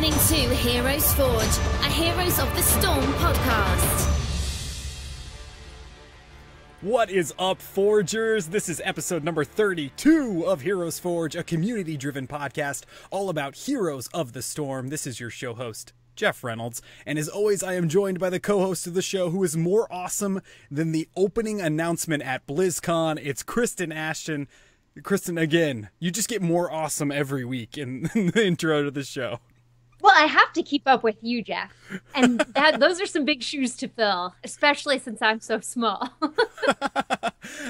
listening to Heroes Forge, a Heroes of the Storm podcast. What is up, Forgers? This is episode number 32 of Heroes Forge, a community-driven podcast all about Heroes of the Storm. This is your show host, Jeff Reynolds, and as always, I am joined by the co-host of the show who is more awesome than the opening announcement at BlizzCon. It's Kristen Ashton. Kristen, again, you just get more awesome every week in the intro to the show. Well, I have to keep up with you, Jeff. And those are some big shoes to fill, especially since I'm so small.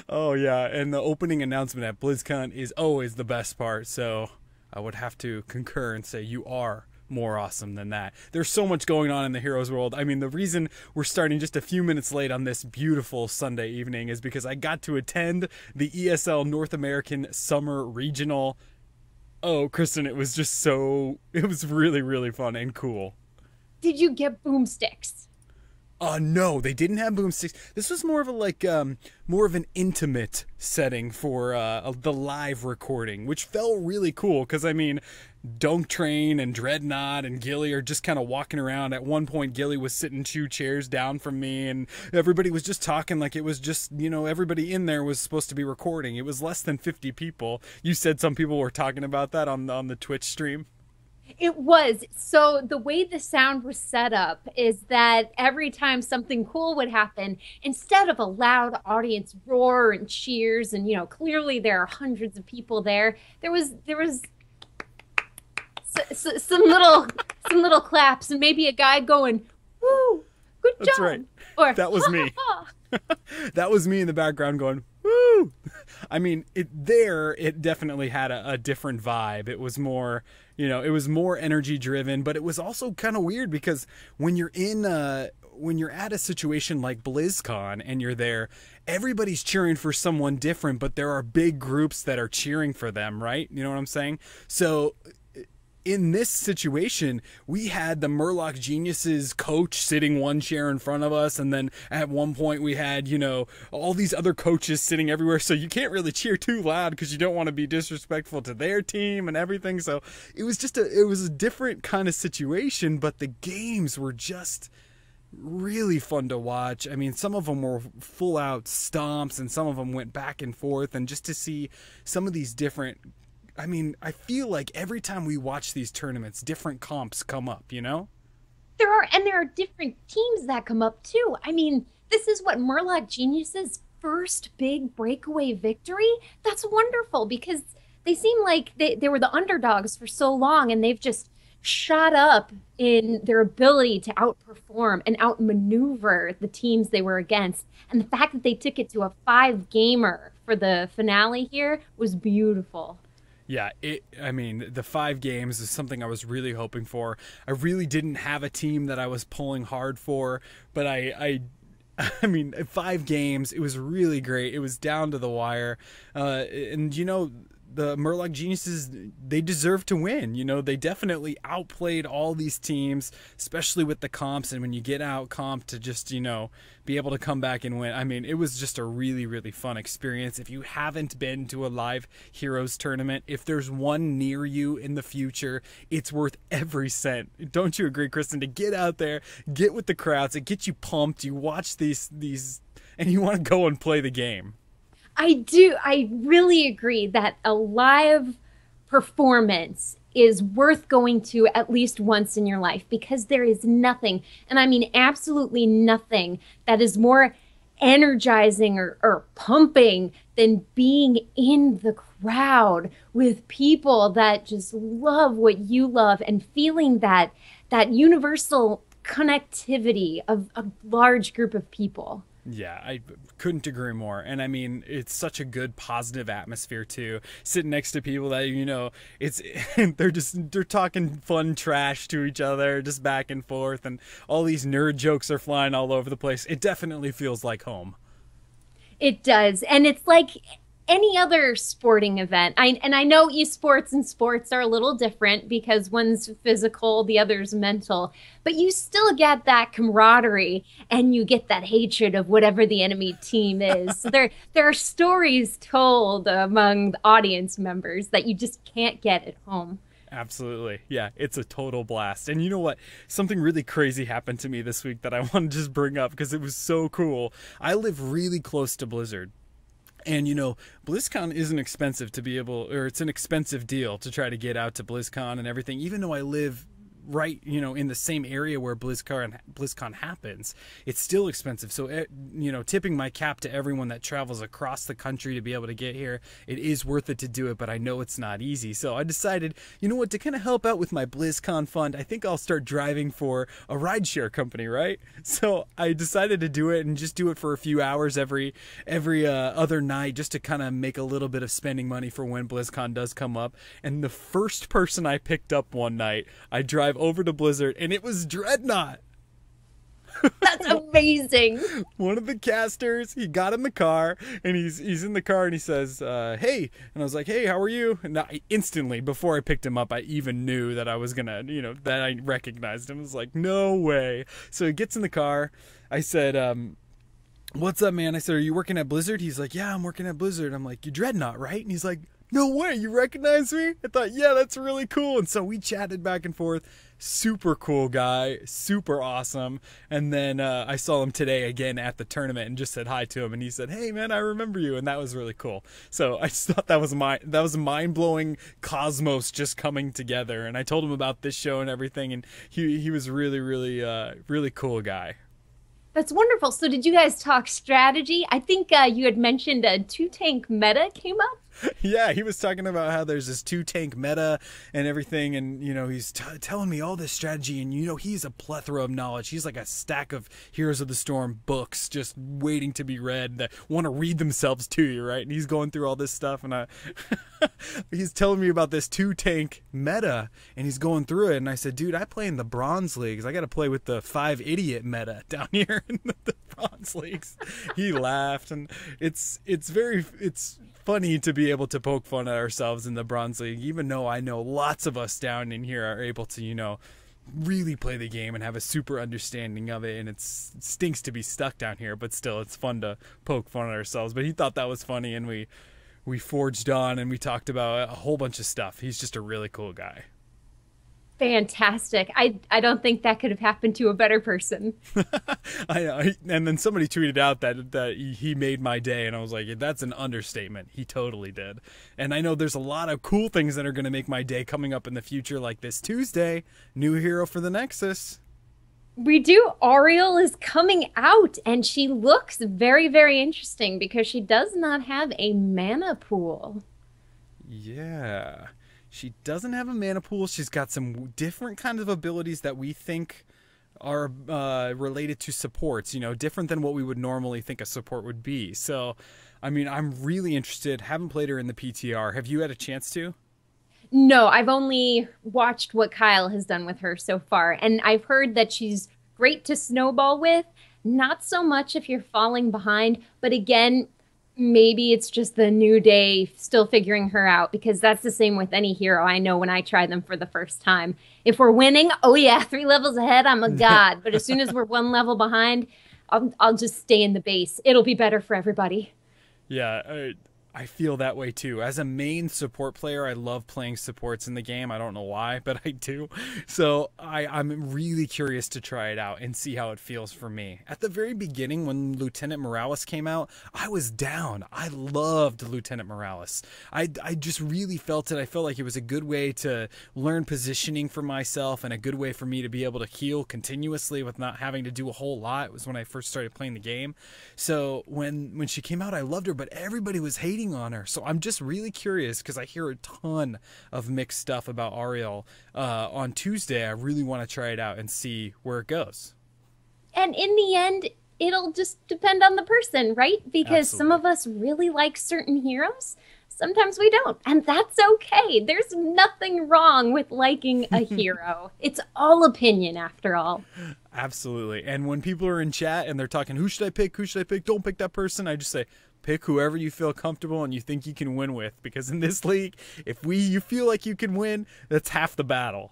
Oh, yeah. And the opening announcement at BlizzCon is always the best part. So I would have to concur and say you are more awesome than that. There's so much going on in the Heroes world. I mean, the reason we're starting just a few minutes late on this beautiful Sunday evening is because I got to attend the ESL North American Summer Regional. Oh, Kristen, it was really, really fun and cool. Did you get boomsticks? No, they didn't have boomsticks. This was more of an intimate setting for the live recording, which felt really cool because, I mean, Dunk Train and Dreadnought and Gilly are just kind of walking around. At one point, Gilly was sitting 2 chairs down from me, and everybody was just talking like it was just, everybody in there was supposed to be recording. It was less than 50 people. You said some people were talking about that on the Twitch stream. It was. So the way the sound was set up is that every time something cool would happen, instead of a loud audience roar and cheers, and clearly there are hundreds of people there, there was some little claps and maybe a guy going, "Woo, good job." That's right. Or that was me. That was me in the background going, "Woo." I mean, it definitely had a different vibe. It was more, it was more energy driven, but it was also kind of weird because when you're at a situation like BlizzCon and you're there, everybody's cheering for someone different, but there are big groups that are cheering for them, right? You know what I'm saying? So in this situation, we had the Murloc Geniuses coach sitting 1 chair in front of us, and then at one point we had, all these other coaches sitting everywhere, so you can't really cheer too loud because you don't want to be disrespectful to their team and everything. So it was a different kind of situation, but the games were just really fun to watch. I mean, some of them were full out stomps and some of them went back and forth, and just to see some of these different, I mean, I feel like every time we watch these tournaments, different comps come up, There are different teams that come up too. I mean, this is what Murloc Genius's first big breakaway victory. That's wonderful because they seem like they were the underdogs for so long, and they've just shot up in their ability to outperform and outmaneuver the teams they were against. And the fact that they took it to a 5-gamer for the finale here was beautiful. Yeah, the 5 games is something I was really hoping for. I really didn't have a team that I was pulling hard for, but I mean, 5 games, it was really great. It was down to the wire. And the Murloc Geniuses, they deserve to win. They definitely outplayed all these teams, especially with the comps. And when you get out comp to just, be able to come back and win. I mean, it was just a really, really fun experience. If you haven't been to a live Heroes tournament, if there's one near you in the future, it's worth every cent. Don't you agree, Kristen? To get out there, get with the crowds, it gets you pumped. You watch these, and you want to go and play the game. I do. I really agree that a live performance is worth going to at least once in your life, because there is nothing, and I mean absolutely nothing, that is more energizing or pumping than being in the crowd with people that just love what you love and feeling that universal connectivity of a large group of people. Yeah, I couldn't agree more. And I mean, it's such a good positive atmosphere too. Sitting next to people that, they're talking fun trash to each other, just back and forth, and all these nerd jokes are flying all over the place. It definitely feels like home. It does. And it's like any other sporting event. I know esports and sports are a little different because one's physical, the other's mental, but you still get that camaraderie and you get that hatred of whatever the enemy team is. So there are stories told among the audience members that you just can't get at home. Absolutely. Yeah, it's a total blast. And you know what? Something really crazy happened to me this week that I want to just bring up because it was so cool. I live really close to Blizzard. And, you know, BlizzCon isn't expensive to be able, or it's an expensive deal to try to get out to BlizzCon and everything, even though I live right, you know, in the same area where BlizzCon happens. It's still expensive. So, you know, tipping my cap to everyone that travels across the country to be able to get here, it is worth it to do it, but I know it's not easy. So I decided, you know what, to kind of help out with my BlizzCon fund, I think I'll start driving for a rideshare company, right? So I decided to do it and just do it for a few hours every other night just to kind of make a little bit of spending money for when BlizzCon does come up. And the first person I picked up one night, I drive over to Blizzard, and it was Dreadnought. That's amazing. One of the casters, he got in the car, and he's in the car, and he says, hey. And I was like, hey, how are you? And instantly, before I picked him up, I even knew that I was gonna, you know, that I recognized him. I was like, no way. So he gets in the car. I said, what's up, man? I said, are you working at Blizzard? He's like, yeah, I'm working at Blizzard. I'm like, you Dreadnought, right? And he's like, no way, you recognize me? I thought, yeah, that's really cool. And so we chatted back and forth. Super cool guy, super awesome. And then I saw him today again at the tournament and just said hi to him. And he said, hey, man, I remember you. And that was really cool. So I just thought that was a mind-blowing cosmos just coming together. And I told him about this show and everything. And he was really, really, really cool guy. That's wonderful. So did you guys talk strategy? I think you had mentioned a 2-tank meta came up. Yeah, he was talking about how there's this 2-tank meta and everything, and you know, he's telling me all this strategy, and you know, he's a plethora of knowledge. He's like a stack of Heroes of the Storm books just waiting to be read that want to read themselves to you, right? And he's going through all this stuff, and he's telling me about this 2-tank meta, and he's going through it, and I said, dude, I play in the Bronze Leagues. I got to play with the 5-idiot meta down here in the Bronze Leagues. He laughed, and it's funny to be able to poke fun at ourselves in the Bronze League, even though I know lots of us down in here are able to, you know, really play the game and have a super understanding of it, and it stinks to be stuck down here, but still it's fun to poke fun at ourselves. But he thought that was funny, and we forged on and we talked about a whole bunch of stuff. He's just a really cool guy. Fantastic. I don't think that could have happened to a better person. I know. And then somebody tweeted out that he made my day, and I was like, that's an understatement. He totally did. And I know there's a lot of cool things that are going to make my day coming up in the future, like this Tuesday, new hero for the Nexus. We do. Ariel is coming out, and she looks very, very interesting because she does not have a mana pool. Yeah. She doesn't have a mana pool. She's got some different kinds of abilities that we think are related to supports, you know, different than what we would normally think a support would be. So, I mean, I'm really interested. Haven't played her in the PTR. Have you had a chance to? No, I've only watched what Kyle has done with her so far. And I've heard that she's great to snowball with. Not so much if you're falling behind. But again, maybe it's just the new day still figuring her out, because that's the same with any hero I know when I try them for the first time. If we're winning, oh yeah, 3 levels ahead, I'm a god. But as soon as we're 1 level behind, I'll just stay in the base. It'll be better for everybody. Yeah, I feel that way too. As a main support player, I love playing supports in the game. I don't know why, but I do. So I'm really curious to try it out and see how it feels for me. At the very beginning, when Lieutenant Morales came out, I was down. I loved Lieutenant Morales. I just really felt it. I felt like it was a good way to learn positioning for myself and a good way for me to be able to heal continuously with not having to do a whole lot. It was when I first started playing the game. So when she came out, I loved her, but everybody was hating on her. So I'm just really curious because I hear a ton of mixed stuff about Ariel on Tuesday. I really want to try it out and see where it goes. And in the end, it'll just depend on the person, right? Because Absolutely. Some of us really like certain heroes. Sometimes we don't. And that's okay. There's nothing wrong with liking a hero. It's all opinion after all. Absolutely. And when people are in chat and they're talking, who should I pick? Who should I pick? Don't pick that person. I just say, pick whoever you feel comfortable and you think you can win with. Because in this league, if you feel like you can win, that's half the battle.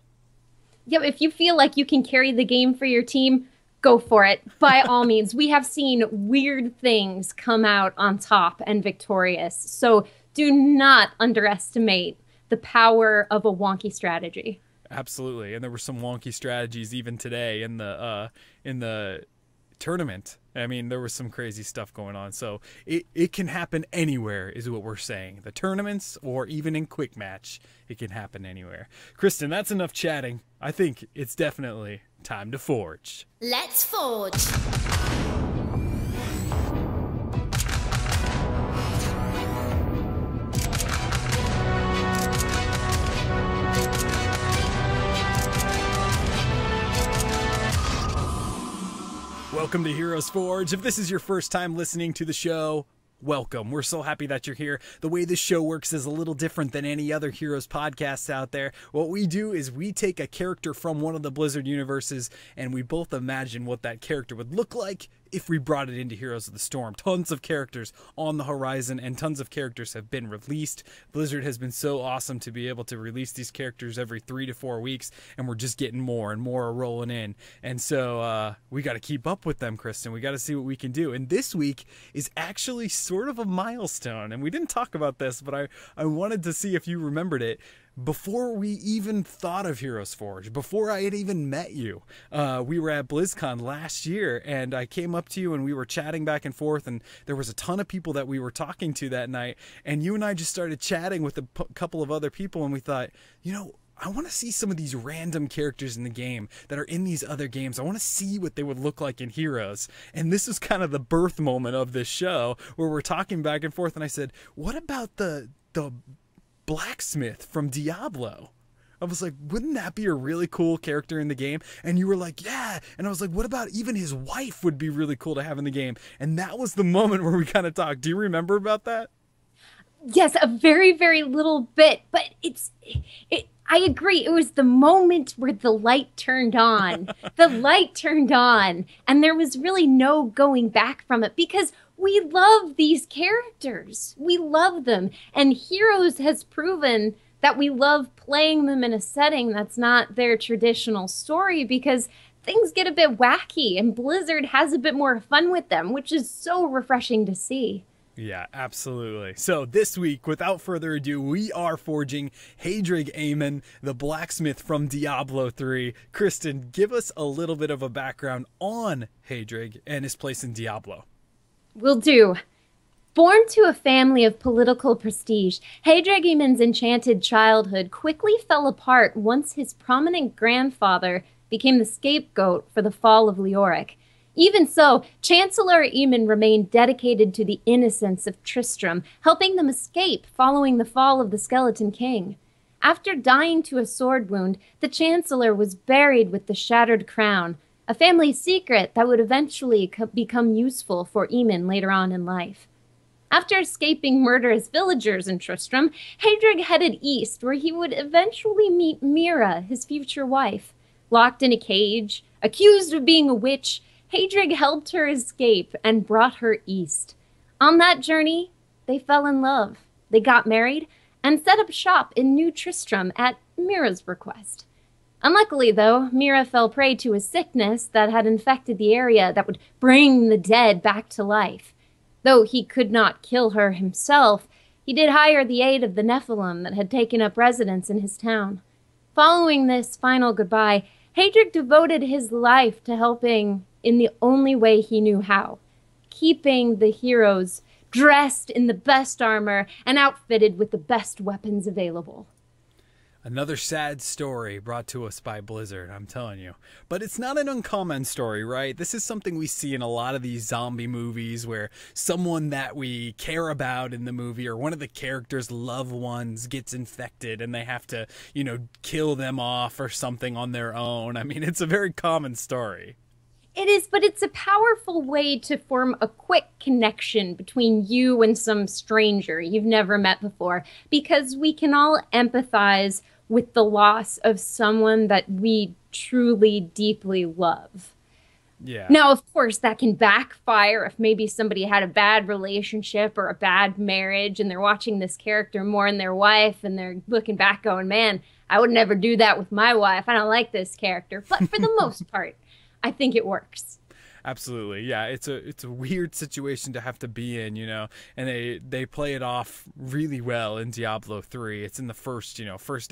Yeah, if you feel like you can carry the game for your team, go for it. By all means, we have seen weird things come out on top and victorious. So do not underestimate the power of a wonky strategy. Absolutely. And there were some wonky strategies even today in the tournament. I mean, there was some crazy stuff going on. So it can happen anywhere is what we're saying. The tournaments or even in quick match, it can happen anywhere. Kristen, that's enough chatting. I think it's definitely time to forge. Let's forge. Welcome to Heroes Forge. If this is your first time listening to the show, welcome. We're so happy that you're here. The way this show works is a little different than any other Heroes podcasts out there. What we do is we take a character from one of the Blizzard universes and we both imagine what that character would look like if we brought it into Heroes of the Storm. Tons of characters on the horizon and tons of characters have been released. Blizzard has been so awesome to be able to release these characters every 3 to 4 weeks, and we're just getting more and more rolling in. And so we got to keep up with them, Kristen. We got to see what we can do. And this week is actually sort of a milestone. And we didn't talk about this, but I wanted to see if you remembered it. Before we even thought of Heroes Forge, before I had even met you, we were at BlizzCon last year, and I came up to you and we were chatting back and forth, and there was a ton of people that we were talking to that night, and you and I just started chatting with a couple of other people, and we thought, you know, I want to see some of these random characters in the game that are in these other games. I want to see what they would look like in Heroes. And this is kind of the birth moment of this show where we're talking back and forth, and I said, what about the blacksmith from Diablo? I was like, wouldn't that be a really cool character in the game? And you were like, yeah. And I was like, what about even his wife would be really cool to have in the game? And that was the moment where we kind of talked. Do you remember about that? Yes, a very, very little bit, but I agree. It was the moment where the light turned on. The light turned on, and there was really no going back from it because we love these characters. We love them, and Heroes has proven that we love playing them in a setting that's not their traditional story because things get a bit wacky, and Blizzard has a bit more fun with them, which is so refreshing to see. Yeah, absolutely. So this week, without further ado, we are forging Haedrig Eamon, the blacksmith from Diablo 3. Kristen, give us a little bit of a background on Haedrig and his place in Diablo. Will do. Born to a family of political prestige, Haedrig Eamon's enchanted childhood quickly fell apart once his prominent grandfather became the scapegoat for the fall of Leoric. Even so, Chancellor Eamon remained dedicated to the innocence of Tristram, helping them escape following the fall of the Skeleton King. After dying to a sword wound, the Chancellor was buried with the shattered crown, a family secret that would eventually become useful for Eamon later on in life. After escaping murderous villagers in Tristram, Haedrig headed east, where he would eventually meet Mira, his future wife. Locked in a cage, accused of being a witch, Haedrig helped her escape and brought her east. On that journey, they fell in love. They got married and set up shop in New Tristram at Mira's request. Unluckily, though, Mira fell prey to a sickness that had infected the area that would bring the dead back to life. Though he could not kill her himself, he did hire the aid of the Nephilim that had taken up residence in his town. Following this final goodbye, Haedrig devoted his life to helping in the only way he knew how, keeping the heroes dressed in the best armor and outfitted with the best weapons available. Another sad story brought to us by Blizzard, I'm telling you. But it's not an uncommon story, right? This is something we see in a lot of these zombie movies where someone that we care about in the movie or one of the characters' loved ones gets infected and they have to, you know, kill them off or something on their own. I mean, it's a very common story. It is, but it's a powerful way to form a quick connection between you and some stranger you've never met before, because we can all empathize with the loss of someone that we truly, deeply love. Yeah. Now, of course, that can backfire if maybe somebody had a bad relationship or a bad marriage and they're watching this character more than their wife and they're looking back going, man, I would never do that with my wife. I don't like this character. But for the most part, I think it works. Absolutely. Yeah, it's a weird situation to have to be in, and they play it off really well in Diablo 3. It's in the first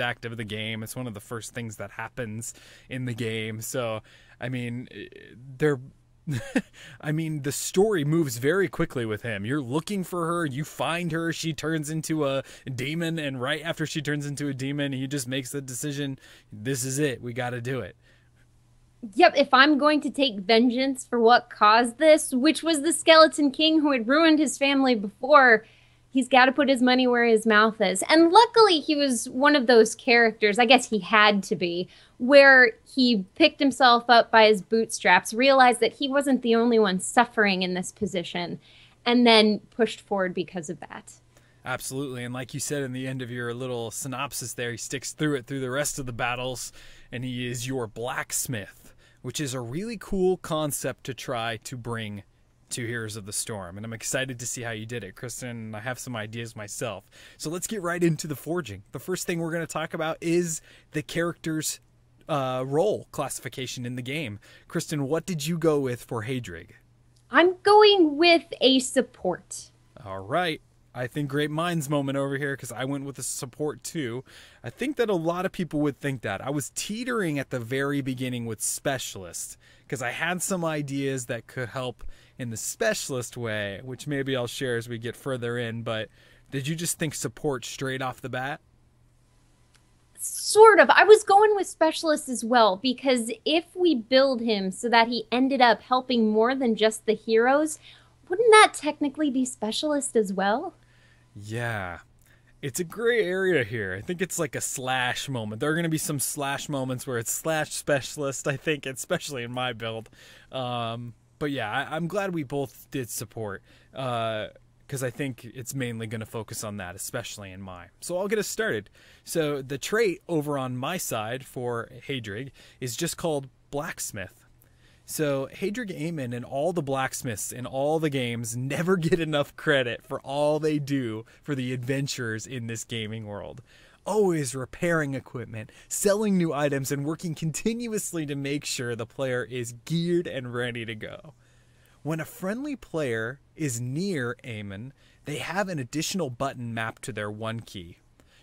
act of the game. It's one of the first things that happens in the game. So, I mean, the story moves very quickly with him. You're looking for her, you find her, she turns into a demon, and right after she turns into a demon, he just makes the decision, this is it, we got to do it. Yep, if I'm going to take vengeance for what caused this, which was the Skeleton King who had ruined his family before, he's got to put his money where his mouth is. And luckily, he was one of those characters, I guess he had to be, where he picked himself up by his bootstraps, realized that he wasn't the only one suffering in this position, and then pushed forward because of that. Absolutely, and like you said in the end of your little synopsis there, he sticks through it through the rest of the battles, and he is your blacksmith, which is a really cool concept to try to bring to Heroes of the Storm, and I'm excited to see how you did it, Kristen, and I have some ideas myself. So let's get right into the forging. The first thing we're going to talk about is the character's role classification in the game. Kristen, what did you go with for Haedrig? I'm going with a support. All right. I think great minds moment over here, because I went with a support too. I think that a lot of people would think that. I was teetering at the very beginning with specialist, because I had some ideas that could help in the specialist way, which maybe I'll share as we get further in. But did you just think support straight off the bat? Sort of. I was going with specialist as well, because if we build him so that he ended up helping more than just the heroes, wouldn't that technically be specialist as well? Yeah. It's a gray area here. I think it's like a slash moment. There are going to be some slash moments where it's slash specialist, I think, especially in my build. But yeah, I'm glad we both did support, because I think it's mainly going to focus on that, especially in mine. So I'll get us started. So the trait over on my side for Haedrig is just called blacksmith. So Haedrig Eamon and all the blacksmiths in all the games never get enough credit for all they do for the adventurers in this gaming world. Always repairing equipment, selling new items, and working continuously to make sure the player is geared and ready to go. When a friendly player is near Eamon, they have an additional button mapped to their one key.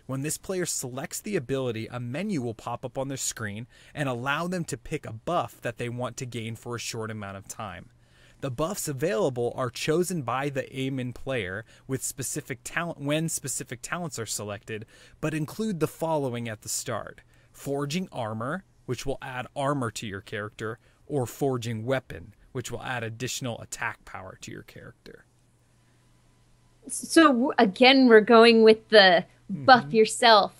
When this player selects the ability, a menu will pop up on their screen and allow them to pick a buff that they want to gain for a short amount of time. The buffs available are chosen by the Eamon player with specific talent when specific talents are selected, but include the following at the start: forging armor, which will add armor to your character, or forging weapon, which will add additional attack power to your character. So again, we're going with the buff yourself.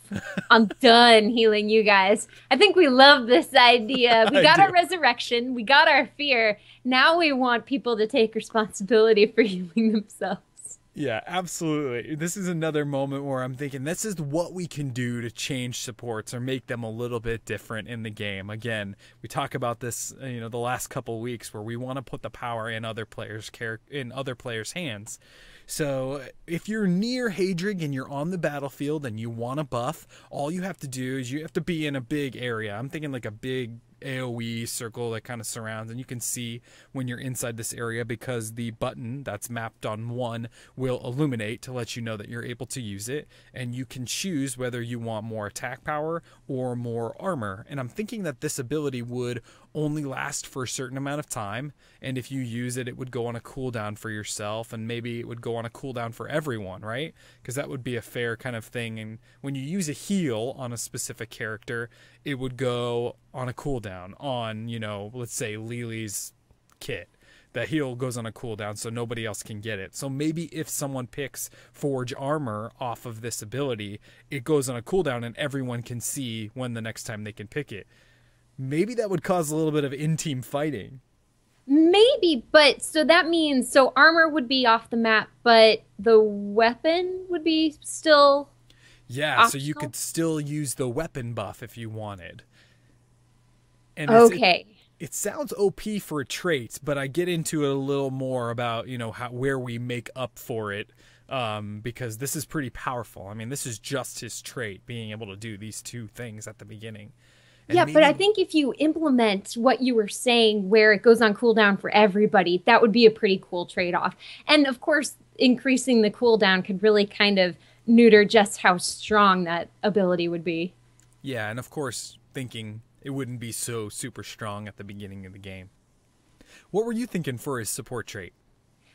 I'm done healing you guys. I think we love this idea. We got our resurrection. We got our fear. Now we want people to take responsibility for healing themselves. Yeah, absolutely. This is another moment where I'm thinking this is what we can do to change supports or make them a little bit different in the game. Again, we talk about this, the last couple weeks, where we want to put the power in other players' hands. So if you're near Haedrig and you're on the battlefield and you want a buff, all you have to do is you have to be in a big area. I'm thinking like a big AoE circle that kind of surrounds, and you can see when you're inside this area because the button that's mapped on one will illuminate to let you know that you're able to use it, and you can choose whether you want more attack power or more armor. And I'm thinking that this ability would only last for a certain amount of time, and if you use it, it would go on a cooldown for yourself, and maybe it would go on a cooldown for everyone, right? Because that would be a fair kind of thing. And when you use a heal on a specific character, it would go on a cooldown on, let's say Lily's kit. The heal goes on a cooldown so nobody else can get it. So maybe if someone picks Forge Armor off of this ability, it goes on a cooldown and everyone can see when the next time they can pick it. Maybe that would cause a little bit of in-team fighting. Maybe, but so that means, armor would be off the map, but the weapon would be still... Yeah, optional? So you could still use the weapon buff if you wanted. And okay. It sounds OP for a trait, but I get into it a little more about, where we make up for it, because this is pretty powerful. I mean, this is just his trait, being able to do these two things at the beginning. And yeah, maybe, but I think if you implement what you were saying where it goes on cooldown for everybody, that would be a pretty cool trade-off. And of course, increasing the cooldown could really kind of neuter just how strong that ability would be. yeah, and of course, thinking it wouldn't be so super strong at the beginning of the game. What were you thinking for his support trait?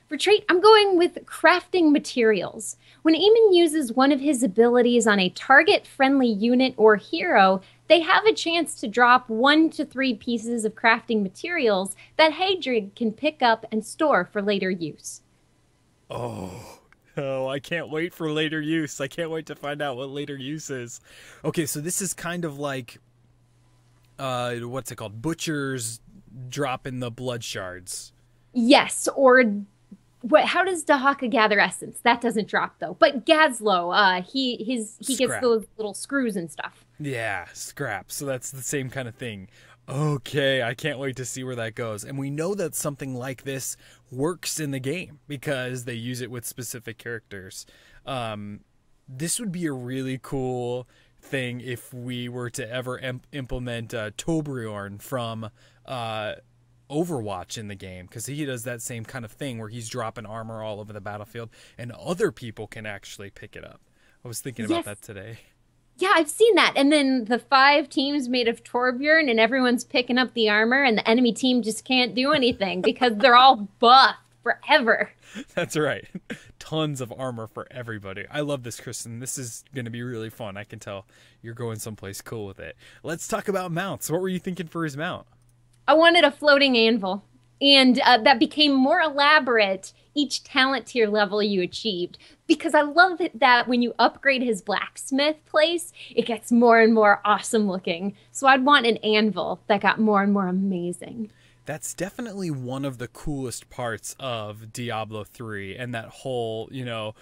For trait, I'm going with crafting materials. When Eamon uses one of his abilities on a target-friendly unit or hero, they have a chance to drop 1 to 3 pieces of crafting materials that Haedrig can pick up and store for later use. Oh, I can't wait for later use. I can't wait to find out what later use is. Okay, so this is kind of like, what's it called? Butchers dropping the blood shards. Yes, or how does Dahaka gather essence? That doesn't drop though. But Gazlo, he gets those little screws and stuff. Yeah, scrap. So that's the same kind of thing. Okay, I can't wait to see where that goes. And we know that something like this works in the game because they use it with specific characters. This would be a really cool thing if we were to ever implement Torbjorn from Overwatch in the game, because he does that same kind of thing where he's dropping armor all over the battlefield and other people can actually pick it up. I was thinking about that today. Yeah, I've seen that. And then the 5 teams made of Torbjorn and everyone's picking up the armor and the enemy team just can't do anything because they're all buffed forever. That's right. Tons of armor for everybody. I love this, Kristen. This is going to be really fun. I can tell you're going someplace cool with it. Let's talk about mounts. What were you thinking for his mount? I wanted a floating anvil, and that became more elaborate each talent tier level you achieved, because I love it that when you upgrade his blacksmith place, it gets more and more awesome looking. So I'd want an anvil that got more and more amazing. That's definitely one of the coolest parts of Diablo 3, and that whole, you know,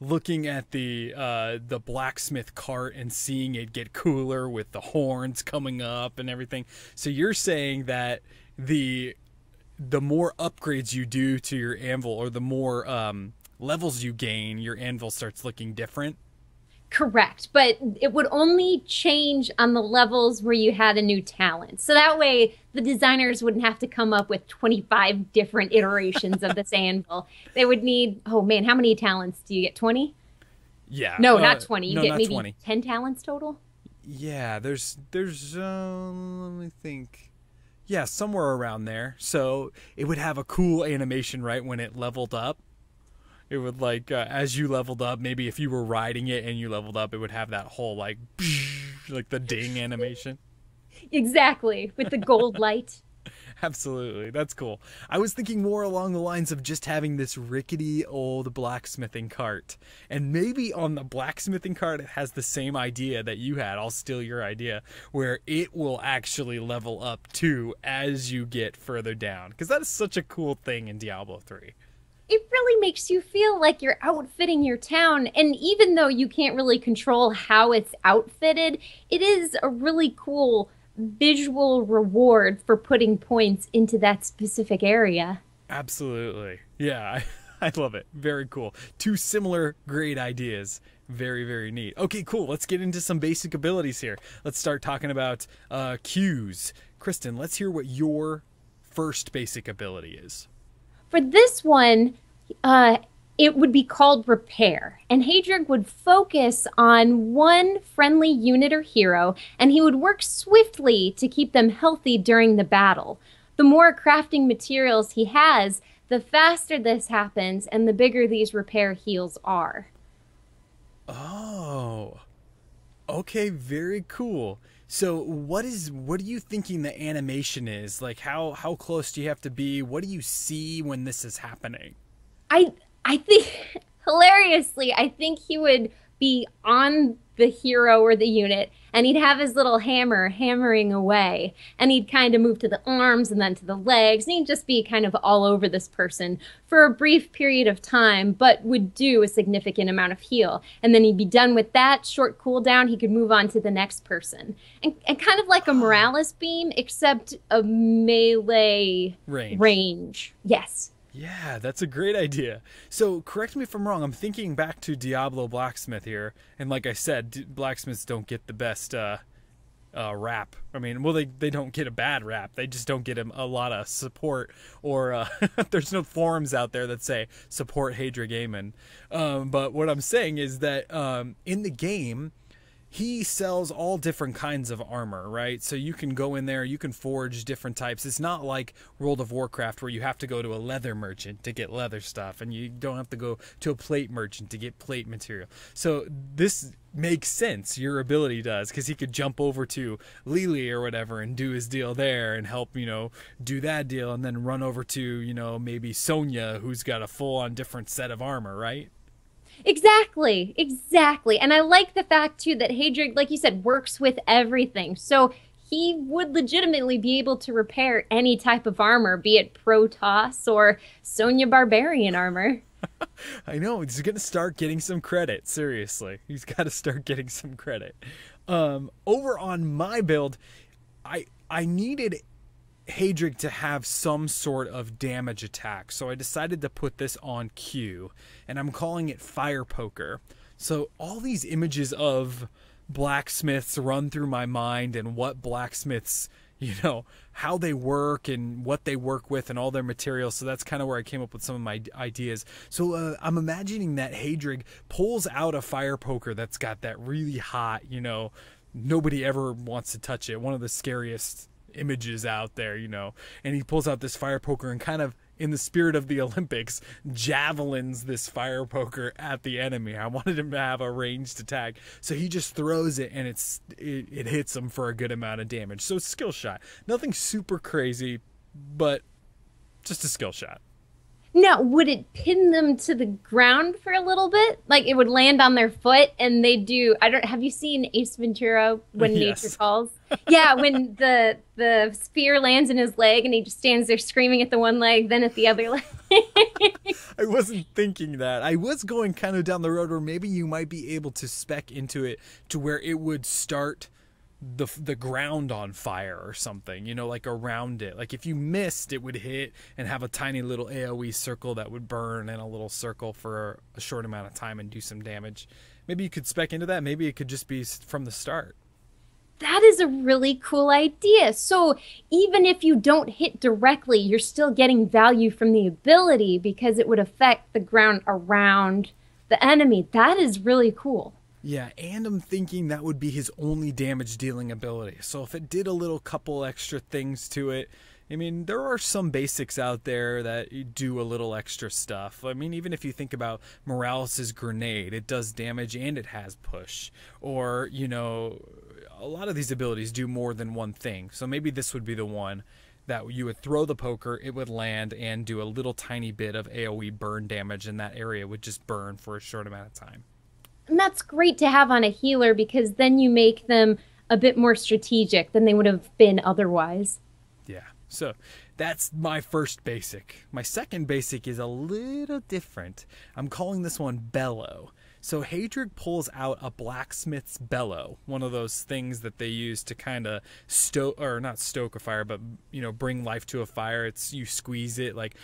looking at the blacksmith cart and seeing it get cooler with the horns coming up and everything. So you're saying that the more upgrades you do to your anvil, or the more levels you gain, your anvil starts looking different? Correct, but it would only change on the levels where you had a new talent. So that way, the designers wouldn't have to come up with 25 different iterations of this anvil. They would need, oh man, how many talents do you get? 20? Yeah. No, not 20. You no, get not maybe 20. 10 talents total? Yeah, there's let me think. Yeah, somewhere around there. So it would have a cool animation, right, when it leveled up. It would, like, as you leveled up, maybe if you were riding it and you leveled up, it would have that whole, like the ding animation. Exactly, with the gold light. Absolutely. That's cool. I was thinking more along the lines of just having this rickety old blacksmithing cart. And maybe on the blacksmithing cart, it has the same idea that you had. I'll steal your idea, where it will actually level up too as you get further down. Because that is such a cool thing in Diablo 3. It really makes you feel like you're outfitting your town. And even though you can't really control how it's outfitted, it is a really cool visual reward for putting points into that specific area. Absolutely. Yeah, I love it. Very cool. 2 similar great ideas. Very, very neat. Okay, cool. Let's get into some basic abilities here. Let's start talking about Qs. Kristen, let's hear what your first basic ability is. For this one, it would be called Repair, and Haedrig would focus on one friendly unit or hero, and he would work swiftly to keep them healthy during the battle. The more crafting materials he has, the faster this happens, and the bigger these repair heals are. Oh, okay, very cool. So what are you thinking the animation is? Like, how close do you have to be? What do you see when this is happening? I think, hilariously, I think he would be on the hero or the unit, and he'd have his little hammer hammering away, and he'd kind of move to the arms and then to the legs, and he'd just be kind of all over this person for a brief period of time, but would do a significant amount of heal. And then he'd be done with that short cooldown, he could move on to the next person. And kind of like a Morales beam, except a melee range. Yes. Yeah, that's a great idea. So correct me if I'm wrong. I'm thinking back to Diablo Blacksmith here. And like I said, blacksmiths don't get the best rap. I mean, well, they don't get a bad rap. They just don't get a lot of support, or there's no forums out there that say support Haedrig Eamon. But what I'm saying is that in the game, he sells all different kinds of armor, right? So you can go in there, you can forge different types. It's not like World of Warcraft where you have to go to a leather merchant to get leather stuff, and you don't have to go to a plate merchant to get plate material. So this makes sense, your ability does, because he could jump over to Lily or whatever and do his deal there and help, do that deal, and then run over to, maybe Sonya, who's got a full-on different set of armor, right? Exactly. And I like the fact, too, that Haedrig, like you said, works with everything. So he would legitimately be able to repair any type of armor, be it Protoss or Sonya Barbarian armor. I know. He's going to start getting some credit. Seriously. He's got to start getting some credit. Over on my build, I needed Haedrig to have some sort of damage attack, so I decided to put this on Q, and I'm calling it Fire Poker. So all these images of blacksmiths run through my mind, and what blacksmiths, how they work and what they work with and all their materials. So that's kind of where I came up with some of my ideas. So I'm imagining that Haedrig pulls out a fire poker that's got that really hot, nobody ever wants to touch it, one of the scariest images out there, and he pulls out this fire poker and, kind of in the spirit of the Olympics, javelins this fire poker at the enemy. I wanted him to have a ranged attack, so he just throws it, and it hits him for a good amount of damage. So it's a skill shot, nothing super crazy, but just a skill shot. Now, would it pin them to the ground for a little bit? Like it would land on their foot and they do, have you seen Ace Ventura, When Yes. Nature Calls? Yeah, when the spear lands in his leg and he just stands there screaming at the one leg, then at the other leg. I wasn't thinking that. I was going kind of down the road where maybe you might be able to spec into it to where it would start the ground on fire or something, like around it. Like if you missed, it would hit and have a tiny little AoE circle that would burn in a little circle for a short amount of time and do some damage. Maybe you could spec into that. Maybe it could just be from the start. That is a really cool idea. So even if you don't hit directly, you're still getting value from the ability because it would affect the ground around the enemy. That is really cool. Yeah, and I'm thinking that would be his only damage dealing ability. So if it did a little couple extra things to it, I mean, there are some basics out there that do a little extra stuff. I mean, even if you think about Morales' grenade, it does damage and it has push. Or, a lot of these abilities do more than one thing. So maybe this would be the one that you would throw the poker, it would land and do a little tiny bit of AoE burn damage, and that area would just burn for a short amount of time. And that's great to have on a healer because then you make them a bit more strategic than they would have been otherwise. Yeah, so that's my first basic. My second basic is a little different. I'm calling this one Bellow. So Haedrig pulls out a blacksmith's bellow, one of those things that they use to kind of not stoke a fire, but bring life to a fire. It's you squeeze it like,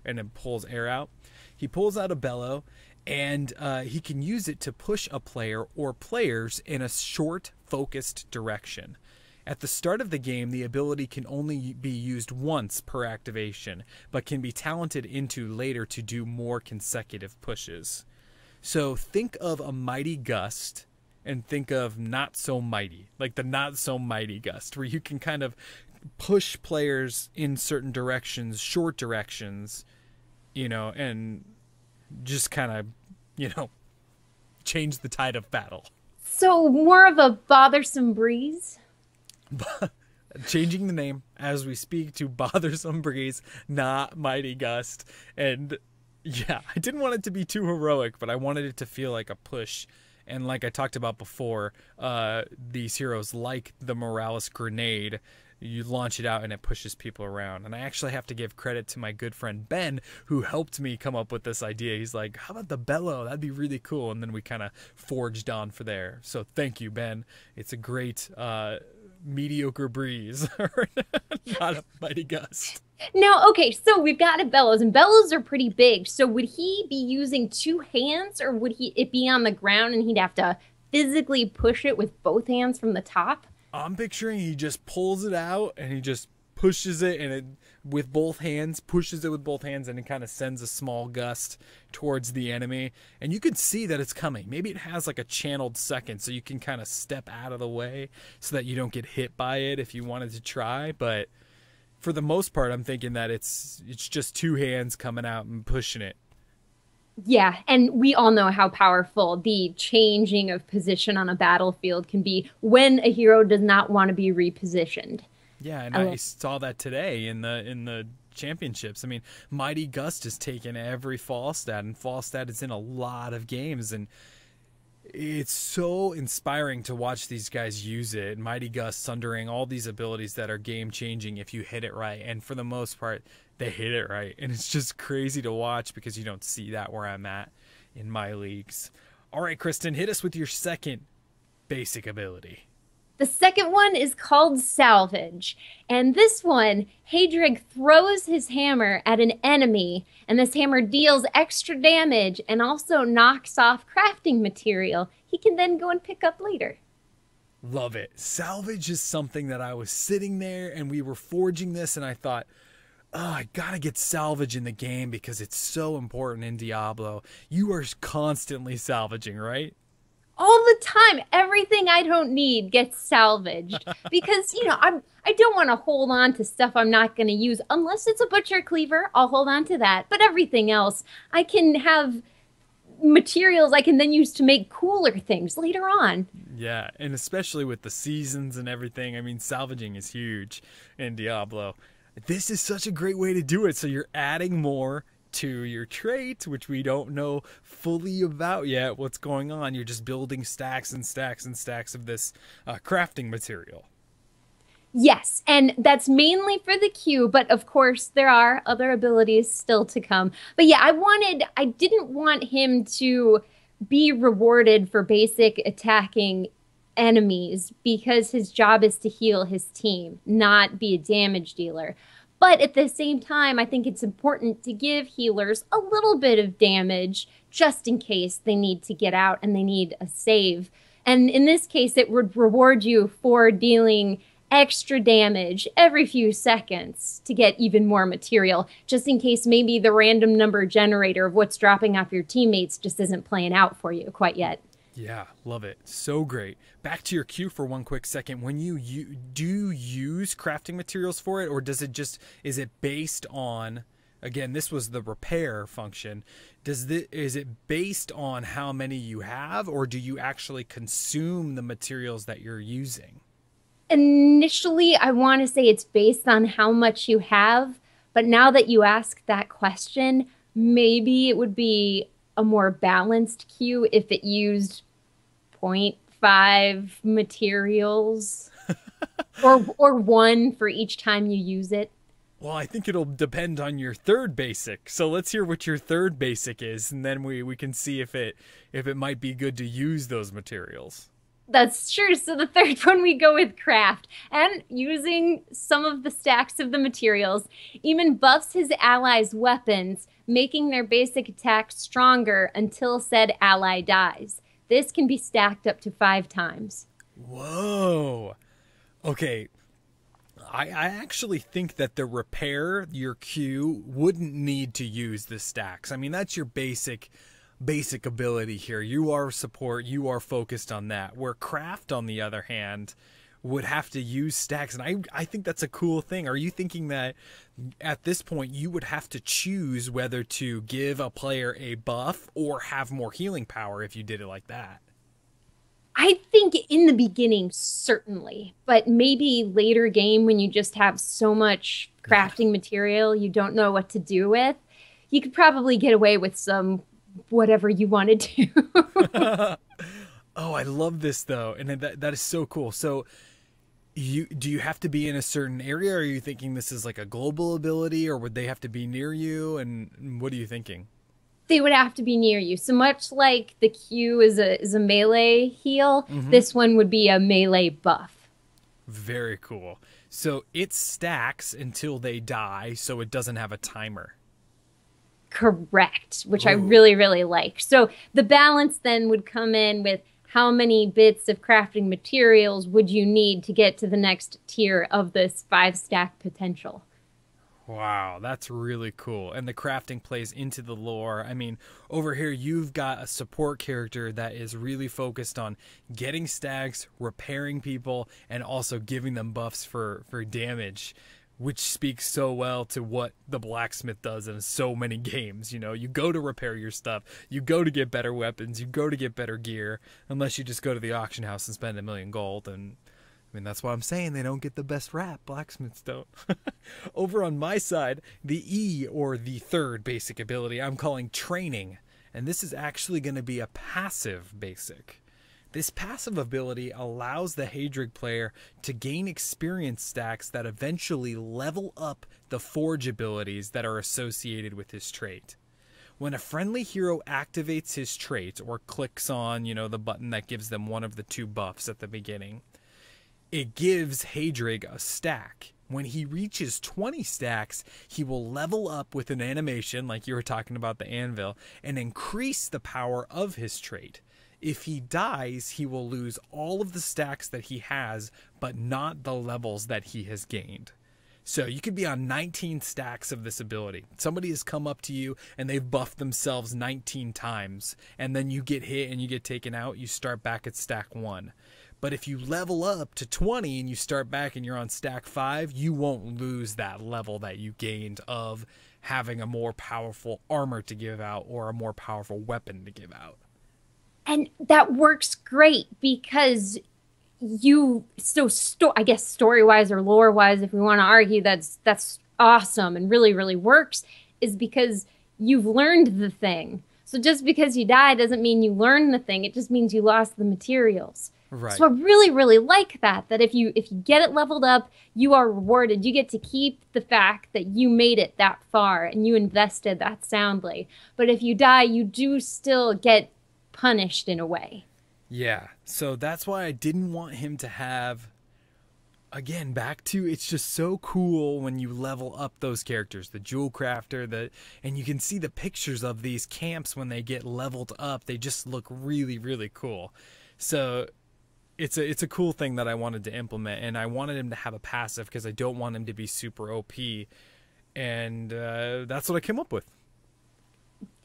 and it pulls air out. He pulls out a bellow, and he can use it to push a player or players in a short, focused direction. At the start of the game, the ability can only be used once per activation, but can be talented into later to do more consecutive pushes. So think of a mighty gust and think of not so mighty, like the not so mighty gust, where you can kind of push players in certain directions, short directions, and just kind of, change the tide of battle. So more of a bothersome breeze? Changing the name as we speak to Bothersome Breeze, not Mighty Gust. And yeah, I didn't want it to be too heroic, but I wanted it to feel like a push. And like I talked about before, these heroes, like the Morales grenade, you launch it out and it pushes people around. And I actually have to give credit to my good friend Ben, who helped me come up with this idea. He's like, how about the bellow? That'd be really cool. And then we kind of forged on for there. So thank you, Ben. It's a great mediocre breeze, not a mighty gust. Now, okay, so we've got a bellows, and bellows are pretty big. So would he be using two hands, or would it be on the ground and he'd have to physically push it with both hands from the top? I'm picturing he just pulls it out and he just pushes it, and it with both hands, pushes it with both hands, and it kind of sends a small gust towards the enemy. And you can see that it's coming. Maybe it has like a channeled second, so you can kind of step out of the way so that you don't get hit by it if you wanted to try. But for the most part, I'm thinking that it's just two hands coming out and pushing it. Yeah, and we all know how powerful the changing of position on a battlefield can be when a hero does not want to be repositioned. Yeah, and I saw that today in the championships. I mean, Mighty Gust has taken every fall stat, and fall stat is in a lot of games, and it's so inspiring to watch these guys use it. Mighty Gust, Sundering, all these abilities that are game-changing if you hit it right, and for the most part, they hit it right, and it's just crazy to watch because you don't see that where I'm at in my leagues. All right, Kristen, hit us with your second basic ability. The second one is called Salvage, and this one, Haedrig throws his hammer at an enemy, and this hammer deals extra damage and also knocks off crafting material he can then go and pick up later. Love it. Salvage is something that I was sitting there and we were forging this, and I thought, oh, I gotta get salvage in the game because it's so important in Diablo. You are constantly salvaging, right? All the time, everything I don't need gets salvaged because, you know, I don't want to hold on to stuff I'm not going to use unless it's a butcher cleaver. I'll hold on to that. But everything else, I can have materials I can then use to make cooler things later on. Yeah, and especially with the seasons and everything. I mean, salvaging is huge in Diablo. This is such a great way to do it. So you're adding more to your trait, which we don't know fully about yet what's going on. You're just building stacks and stacks and stacks of this crafting material. Yes, and that's mainly for the queue, but of course there are other abilities still to come. But yeah, I didn't want him to be rewarded for basic attacking enemies because his job is to heal his team, not be a damage dealer. But at the same time, I think it's important to give healers a little bit of damage just in case they need to get out and they need a save. And in this case, it would reward you for dealing extra damage every few seconds to get even more material, just in case maybe the random number generator of what's dropping off your teammates just isn't playing out for you quite yet. Yeah, love it. So great. Back to your queue for one quick second. When you do use crafting materials for it, or is it based on, again, this was the repair function. Is it based on how many you have, or do you actually consume the materials that you're using? Initially, I want to say it's based on how much you have, but now that you ask that question, maybe it would be a more balanced queue if it used 0.5 materials or one for each time you use it. Well, I think it'll depend on your third basic. So let's hear what your third basic is, and then we can see if it might be good to use those materials. That's true. So the third one, we go with craft. And using some of the stacks of the materials, Eamon buffs his allies' weapons, making their basic attack stronger until said ally dies. This can be stacked up to 5 times. Whoa. Okay. I actually think that the repair, your Q, wouldn't need to use the stacks. I mean, that's your basic ability here. You are support, you are focused on that. Where craft, on the other hand, would have to use stacks, and I think that's a cool thing. Are you thinking that at this point you would have to choose whether to give a player a buff or have more healing power if you did it like that? I think in the beginning, certainly, but maybe later game when you just have so much crafting material you don't know what to do with, you could probably get away with some whatever you want to do. Oh, I love this though, and that is so cool. So do you have to be in a certain area, or are you thinking this is like a global ability, or would they have to be near you, and what are you thinking? They would have to be near you. So much like the Q is a melee heal, this one would be a melee buff. Very cool. So it stacks until they die, so it doesn't have a timer. Correct, which I really, really like. So the balance then would come in with how many bits of crafting materials would you need to get to the next tier of this 5-stack potential? Wow, that's really cool. And the crafting plays into the lore. I mean, over here you've got a support character that is really focused on getting stacks, repairing people, and also giving them buffs for damage, which speaks so well to what the blacksmith does in so many games. You know, you go to repair your stuff, you go to get better weapons, you go to get better gear, unless you just go to the auction house and spend 1,000,000 gold. And I mean, that's why I'm saying they don't get the best rap. Blacksmiths don't. Over on my side, the E, or the third basic ability, I'm calling training. And this is actually going to be a passive basic. This passive ability allows the Haedrig player to gain experience stacks that eventually level up the forge abilities that are associated with his trait. When a friendly hero activates his trait or clicks on, you know, the button that gives them one of the 2 buffs at the beginning, it gives Haedrig a stack. When he reaches 20 stacks, he will level up with an animation, like you were talking about the anvil, and increase the power of his trait. If he dies, he will lose all of the stacks that he has, but not the levels that he has gained. So you could be on 19 stacks of this ability. Somebody has come up to you and they've buffed themselves 19 times, and then you get hit and you get taken out, you start back at stack 1. But if you level up to 20 and you start back and you're on stack 5, you won't lose that level that you gained of having a more powerful armor to give out or a more powerful weapon to give out. And that works great because I guess story-wise or lore-wise, if we want to argue that's awesome and really, really works, is because you've learned the thing. So just because you die doesn't mean you learned the thing. It just means you lost the materials. Right. So I really, really like that if you get it leveled up, you are rewarded. You get to keep the fact that you made it that far and you invested that soundly. But if you die, you do still get punished in a way. Yeah, so that's why I didn't want him to have, again, back to, it's just so cool when you level up those characters, the jewel crafter, and you can see the pictures of these camps when they get leveled up. They just look really, really cool. So it's a cool thing that I wanted to implement, and I wanted him to have a passive because I don't want him to be super OP, and that's what I came up with.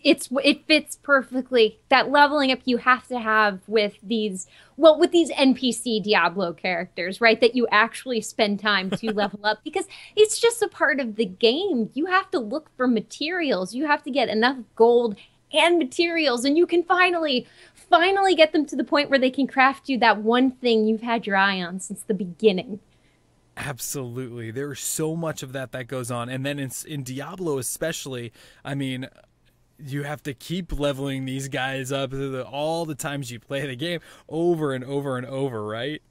It fits perfectly. That leveling up you have to have with these NPC Diablo characters, right? That you actually spend time to level up, because it's just a part of the game. You have to look for materials. You have to get enough gold and materials, and you can finally get them to the point where they can craft you that one thing you've had your eye on since the beginning. Absolutely. There's so much of that goes on. And then in Diablo especially, I mean, you have to keep leveling these guys up all the times you play the game over and over and over, right?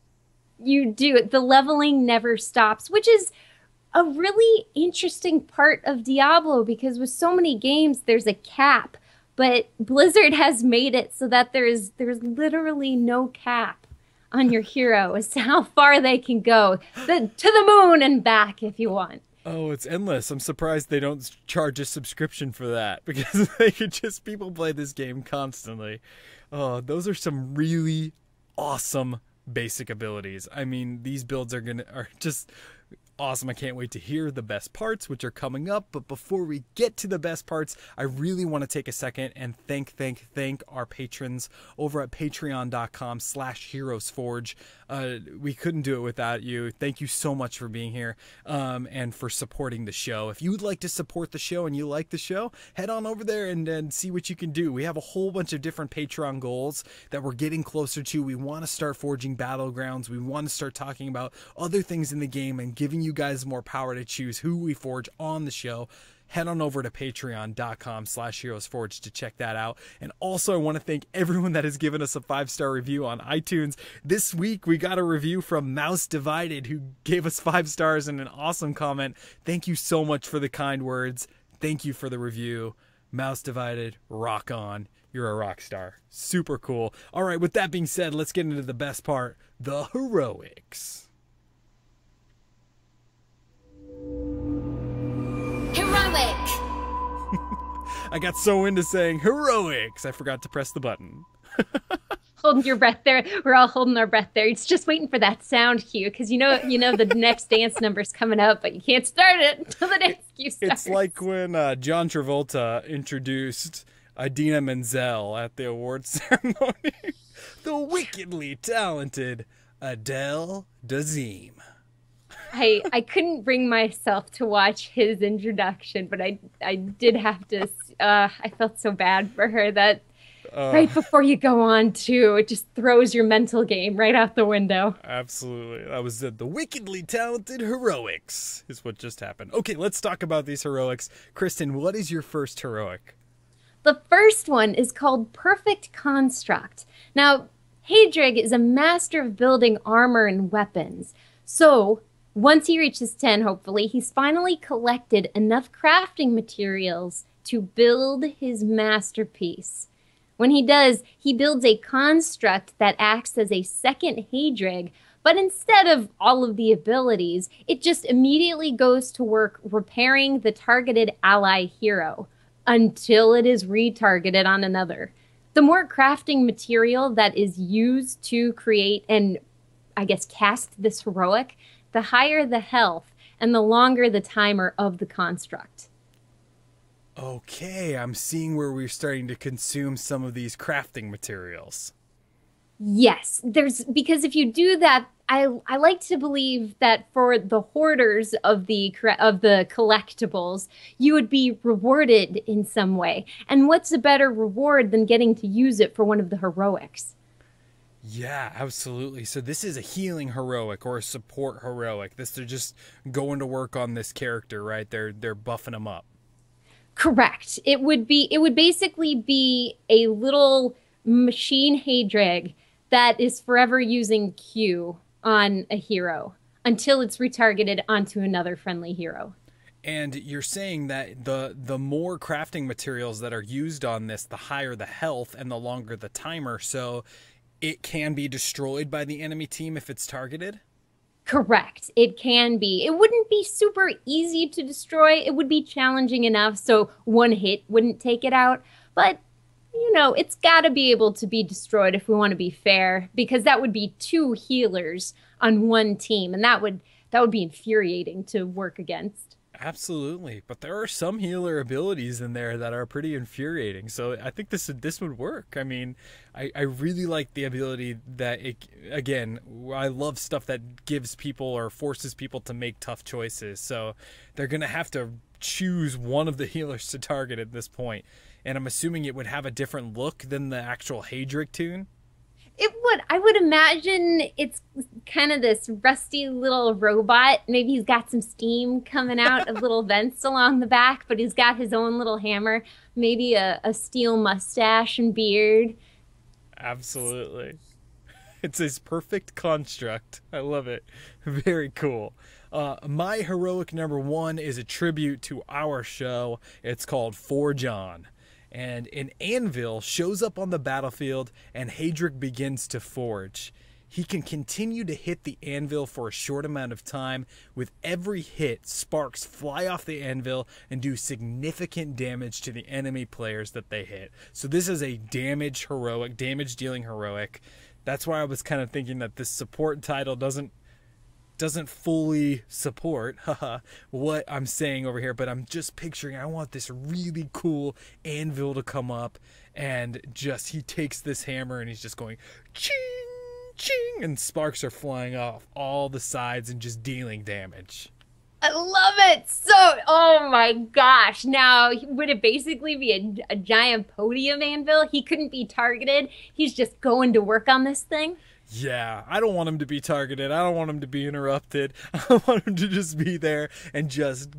You do. The leveling never stops, which is a really interesting part of Diablo, because with so many games, there's a cap. But Blizzard has made it so that there's literally no cap on your hero as to how far they can go. To the moon and back if you want. Oh, it's endless. I'm surprised they don't charge a subscription for that, because they could just, people play this game constantly. Oh, those are some really awesome basic abilities. I mean, these builds are just awesome. I can't wait to hear the best parts, which are coming up. But before we get to the best parts, I really want to take a second and thank our patrons over at patreon.com/HeroesForge. We couldn't do it without you. Thank you so much for being here and for supporting the show. If you would like to support the show and you like the show, head on over there and see what you can do. We have a whole bunch of different Patreon goals that we're getting closer to. We want to start forging battlegrounds. We want to start talking about other things in the game and giving you guys more power to choose who we forge on the show. Head on over to patreon.com/HeroesForge to check that out. And also, I want to thank everyone that has given us a 5-star review on iTunes. This week, we got a review from Mouse Divided, who gave us 5 stars and an awesome comment. Thank you so much for the kind words. Thank you for the review. Mouse Divided, rock on. You're a rock star. Super cool. All right, with that being said, let's get into the best part, the heroics. Heroic. I got so into saying heroics, I forgot to press the button. Holding your breath there. We're all holding our breath there. It's just waiting for that sound cue because you know the next dance number's coming up, but you can't start it until the dance cue starts. It's like when John Travolta introduced Idina Menzel at the awards ceremony. The wickedly talented Adele Dazeem. I couldn't bring myself to watch his introduction, but I did have to. I felt so bad for her that right before you go on to, it just throws your mental game right out the window. Absolutely. That was the wickedly talented heroics is what just happened. Okay, let's talk about these heroics. Kristen, what is your first heroic? The first one is called Perfect Construct. Now, Haedrig is a master of building armor and weapons. So, once he reaches 10, hopefully, he's finally collected enough crafting materials to build his masterpiece. When he does, he builds a construct that acts as a second Haedrig, but instead of all of the abilities, it just immediately goes to work repairing the targeted ally hero until it is retargeted on another. The more crafting material that is used to create and, I guess, cast this heroic, the higher the health and the longer the timer of the construct. Okay, I'm seeing where we're starting to consume some of these crafting materials. Yes, because if you do that, I like to believe that for the hoarders of the collectibles, you would be rewarded in some way. And what's a better reward than getting to use it for one of the heroics? Yeah, absolutely. So this is a healing heroic or a support heroic. They're just going to work on this character, right? They're buffing him up. Correct. It would basically be a little machine Haedrig that is forever using Q on a hero until it's retargeted onto another friendly hero. And you're saying that the more crafting materials that are used on this, the higher the health and the longer the timer, so it can be destroyed by the enemy team if it's targeted? Correct. It can be. It wouldn't be super easy to destroy. It would be challenging enough so one hit wouldn't take it out. But, you know, it's got to be able to be destroyed if we want to be fair, because that would be 2 healers on one team, and that would be infuriating to work against. Absolutely, but there are some healer abilities in there that are pretty infuriating. So I think this would work. I mean, I really like the ability that again, I love stuff that gives people or forces people to make tough choices. So they're gonna have to choose one of the healers to target at this point. And I'm assuming it would have a different look than the actual Haedrig tune. It would. I would imagine it's kind of this rusty little robot. Maybe he's got some steam coming out of little vents along the back, but he's got his own little hammer, maybe a steel mustache and beard. Absolutely. It's his perfect construct. I love it. Very cool. My heroic number 1 is a tribute to our show. It's called Forge On. And an anvil shows up on the battlefield and Haedrig begins to forge. He can continue to hit the anvil for a short amount of time. With every hit, sparks fly off the anvil and do significant damage to the enemy players that they hit. So this is a damage dealing heroic. That's why I was kind of thinking that this support title doesn't fully support what I'm saying over here, but I'm just picturing I want this really cool anvil to come up and just he takes this hammer and he's just going ching ching and sparks are flying off all the sides and just dealing damage. I love it. So, oh my gosh. Now, would it basically be a giant podium anvil? He couldn't be targeted. He's just going to work on this thing. Yeah, I don't want him to be targeted. I don't want him to be interrupted. I want him to just be there and just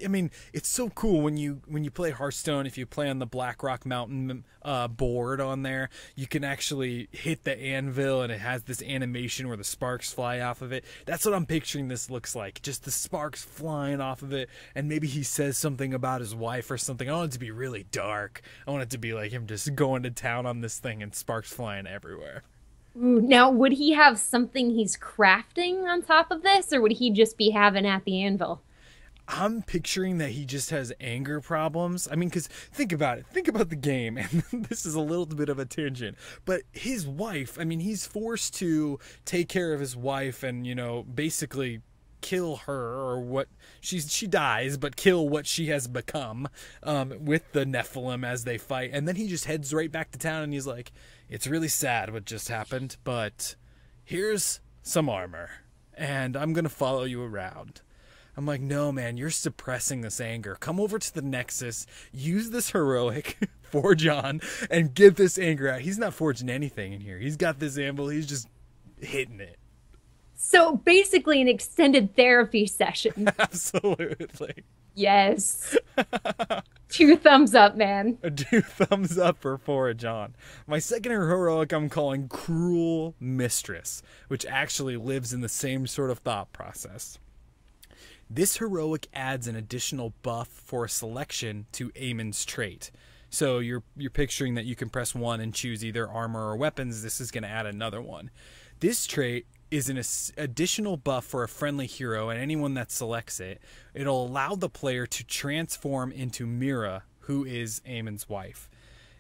I mean, it's so cool when you play Hearthstone. If you play on the Blackrock Mountain board on there, you can actually hit the anvil and it has this animation where the sparks fly off of it. That's what I'm picturing this looks like. Just the sparks flying off of it, and maybe he says something about his wife or something. I want it to be really dark. I want it to be like him just going to town on this thing and sparks flying everywhere. Ooh, now, would he have something he's crafting on top of this, or would he just be having at the anvil? I'm picturing that he just has anger problems. I mean, because think about it. Think about the game. And this is a little bit of a tangent. But his wife, I mean, he's forced to take care of his wife and, you know, basically kill her or what she dies, but kill what she has become with the Nephilim as they fight. And then he just heads right back to town and he's like, it's really sad what just happened, but here's some armor and I'm going to follow you around. I'm like, no, man, you're suppressing this anger. Come over to the Nexus, use this heroic, forge on, and get this anger out. He's not forging anything in here. He's got this anvil. He's just hitting it. So basically an extended therapy session. Absolutely. Yes. 2 thumbs up, man. 2 thumbs up for Forge On. My second heroic I'm calling Cruel Mistress, which actually lives in the same sort of thought process. This heroic adds an additional buff for a selection to Eamon's trait. So you're picturing that you can press 1 and choose either armor or weapons. This is going to add another one. This trait is an additional buff for a friendly hero, and anyone that selects it. It'll allow the player to transform into Mira, who is Eamon's wife.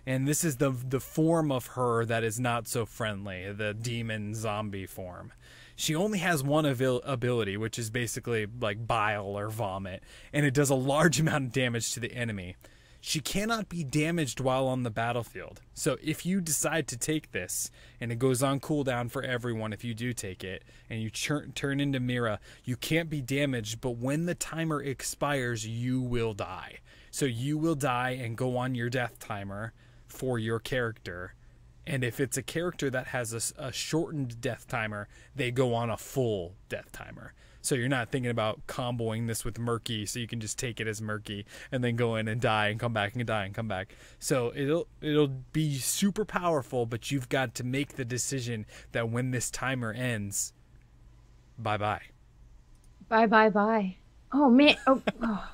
And this is the form of her that is not so friendly, the demon zombie form. She only has one ability, which is basically like bile or vomit, and it does a large amount of damage to the enemy. She cannot be damaged while on the battlefield. So if you decide to take this, and it goes on cooldown for everyone if you do take it, and you turn into Mira, you can't be damaged, but when the timer expires, you will die. So you will die and go on your death timer for your character. And if it's a character that has a shortened death timer, they go on a full death timer. So you're not thinking about comboing this with Murky, so you can just take it as Murky and then go in and die and come back and die and come back. So it'll be super powerful, but you've got to make the decision that when this timer ends, bye-bye. Bye. Oh, man. Oh.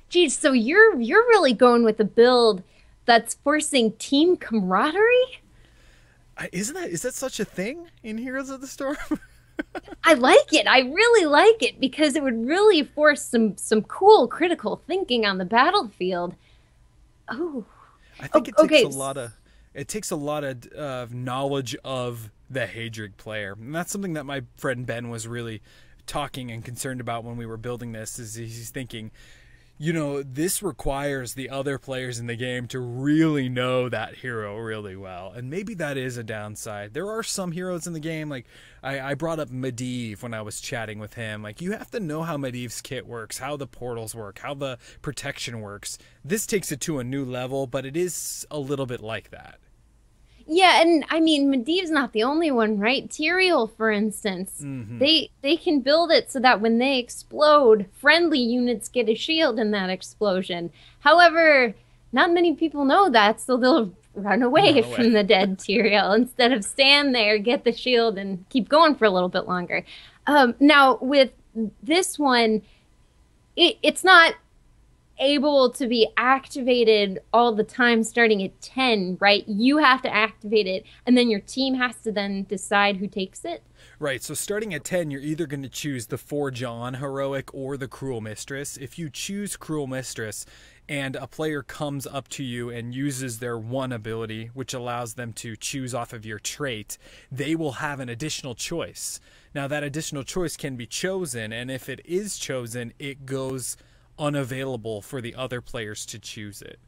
Geez, so you're really going with a build that's forcing team camaraderie? Is that such a thing in Heroes of the Storm? I like it. I really like it because it would really force some cool critical thinking on the battlefield. Oh, I think it takes a lot of knowledge of the Haedrig player, and that's something that my friend Ben was really talking and concerned about when we were building this. Is he's thinking, you know, this requires the other players in the game to really know that hero really well. And maybe that is a downside. There are some heroes in the game, like I brought up Medivh when I was chatting with him. Like, you have to know how Medivh's kit works, how the portals work, how the protection works. This takes it to a new level, but it is a little bit like that. Yeah, and I mean, Medivh's not the only one, right? Tyrael, for instance, they can build it so that when they explode, friendly units get a shield in that explosion. However, not many people know that, so they'll run away from the dead Tyrael instead of stand there, get the shield, and keep going for a little bit longer. Now, with this one, it's not able to be activated all the time starting at 10, right? You have to activate it, and then your team has to then decide who takes it. Right, so starting at 10, you're either going to choose the Forge On heroic or the Cruel Mistress. If you choose Cruel Mistress and a player comes up to you and uses their one ability, which allows them to choose off of your trait, they will have an additional choice. Now, that additional choice can be chosen, and if it is chosen, it goes unavailable for the other players to choose it.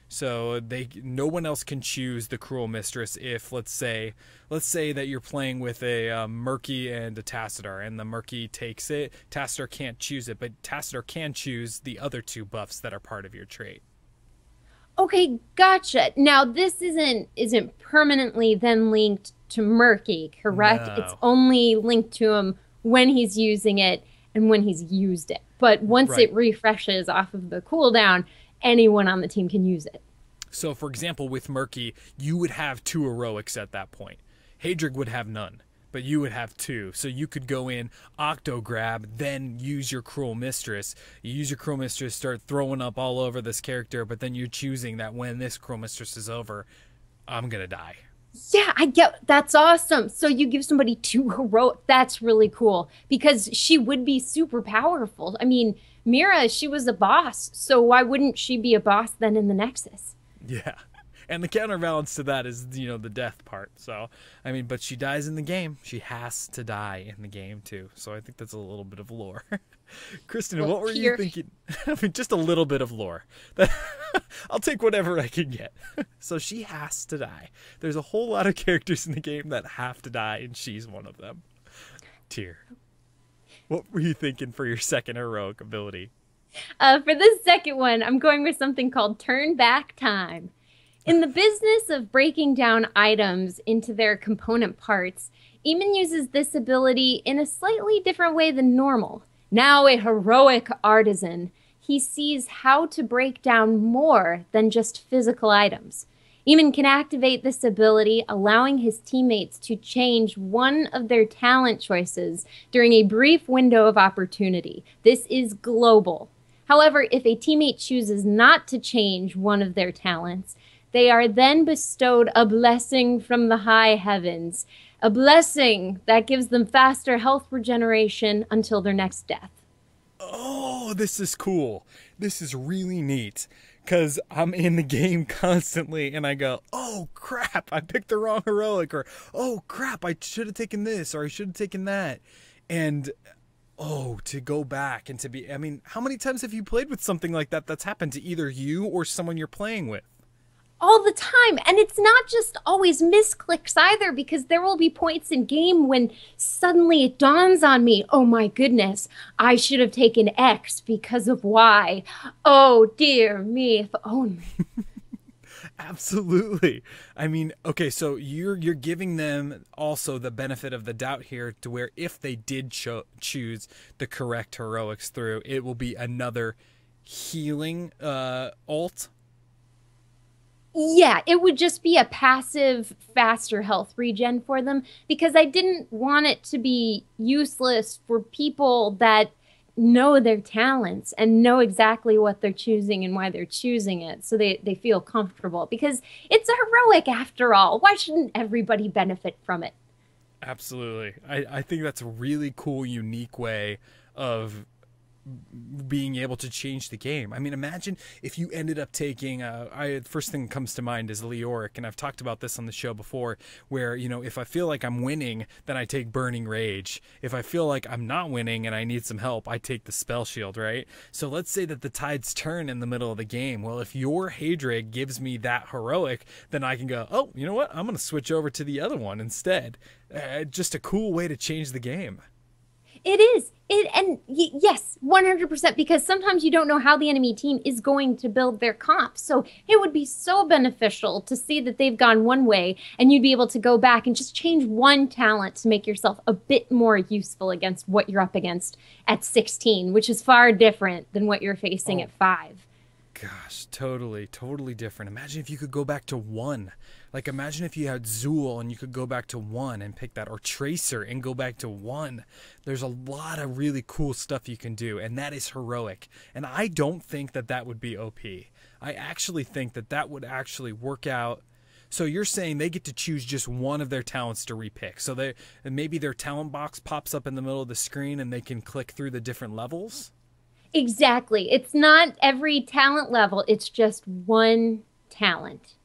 So no one else can choose the Cruel Mistress if, let's say that you're playing with a Murky and a Tassadar, and the Murky takes it. Tassadar can't choose it, but Tassadar can choose the other 2 buffs that are part of your trait. Okay, gotcha. Now, this isn't permanently then linked to Murky, correct? No. It's only linked to him when he's using it and when he's used it. But once it refreshes off of the cooldown, anyone on the team can use it. So, for example, with Murky, you would have 2 heroics at that point. Haedrig would have none, but you would have 2. So you could go in, octo-grab, then use your Cruel Mistress. You use your Cruel Mistress, start throwing up all over this character, but then you're choosing that when this Cruel Mistress is over, I'm going to die. Yeah, I get, that's awesome. So you give somebody 2 heroic, that's really cool because she would be super powerful. I mean, Mira, she was a boss, so why wouldn't she be a boss then in the Nexus? Yeah. And the counterbalance to that is, the death part. So, I mean, but she dies in the game. She has to die in the game, too. So I think that's a little bit of lore. Kristen, well, what were you thinking? I mean, just a little bit of lore. I'll take whatever I can get. So she has to die. There's a whole lot of characters in the game that have to die, and she's one of them. Tier. What were you thinking for your second heroic ability? For this second one, I'm going with something called Turn Back Time. In the business of breaking down items into their component parts, Eamon uses this ability in a slightly different way than normal. Now a heroic artisan, he sees how to break down more than just physical items. Eamon can activate this ability, allowing his teammates to change one of their talent choices during a brief window of opportunity. This is global. However, if a teammate chooses not to change one of their talents, they are then bestowed a blessing from the high heavens, a blessing that gives them faster health regeneration until their next death. Oh, this is cool. This is really neat, because I'm in the game constantly, and I go, oh, crap, I picked the wrong heroic, or, oh, crap, I should have taken this, or I should have taken that. And, oh, to go back and to be, I mean, how many times have you played with something like that that's happened to either you or someone you're playing with? All the time. And it's not just always misclicks either, because there will be points in game when suddenly it dawns on me, oh my goodness, I should have taken X because of Y. Oh dear me, if only. Absolutely. I mean, okay, so you're giving them also the benefit of the doubt here, to where if they did choose the correct heroics through, it will be another healing alt. Yeah, it would just be a passive, faster health regen for them, because I didn't want it to be useless for people that know their talents and know exactly what they're choosing and why they're choosing it, so they feel comfortable, because it's a heroic after all. Why shouldn't everybody benefit from it? Absolutely. I think that's a really cool, unique way of being able to change the game. I mean, imagine if you ended up taking first thing that comes to mind is Leoric, and I've talked about this on the show before, where, if I feel like I'm winning, then I take Burning Rage. If I feel like I'm not winning and I need some help, I take the Spell Shield, right? So let's say that the tides turn in the middle of the game. Well, if your Haedrig gives me that heroic, then I can go, oh, you know what? I'm going to switch over to the other one instead. Just a cool way to change the game. It is. Yes, 100%, because sometimes you don't know how the enemy team is going to build their comp. So it would be so beneficial to see that they've gone one way, and you'd be able to go back and just change one talent to make yourself a bit more useful against what you're up against at 16, which is far different than what you're facing at 5. Gosh, totally different. Imagine if you could go back to 1. Like, imagine if you had Zool and you could go back to 1 and pick that, or Tracer and go back to 1. There's a lot of really cool stuff you can do, and that is heroic. And I don't think that that would be OP. I actually think that that would actually work out. So you're saying they get to choose just one of their talents to repick. So maybe their talent box pops up in the middle of the screen and they can click through the different levels? Exactly. It's not every talent level. It's just one talent.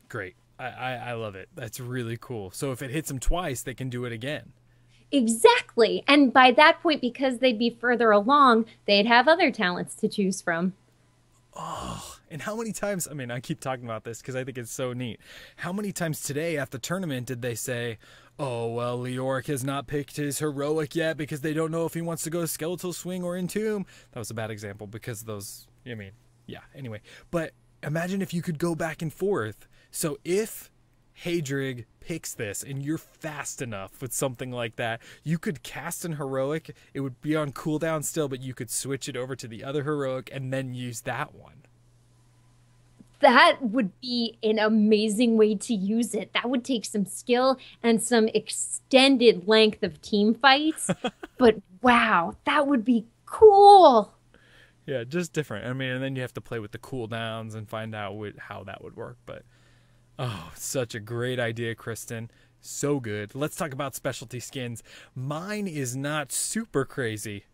Great. I love it. That's really cool. So if it hits them twice, they can do it again. Exactly. And by that point, because they'd be further along, they'd have other talents to choose from. Oh, and how many times, I mean, I keep talking about this because I think it's so neat. How many times today at the tournament did they say, oh, well, Leoric has not picked his heroic yet because they don't know if he wants to go Skeletal Swing or Entomb? That was a bad example because those, I mean, yeah, anyway. But imagine if you could go back and forth. So if Haedrig picks this and you're fast enough with something like that, you could cast an heroic. It would be on cooldown still, but you could switch it over to the other heroic and then use that one. That would be an amazing way to use it. That would take some skill and some extended length of team fights. But wow, that would be cool. Yeah, just different. I mean, and then you have to play with the cooldowns and find out how that would work. But oh, such a great idea, Kristen. So good. Let's talk about specialty skins. Mine is not super crazy,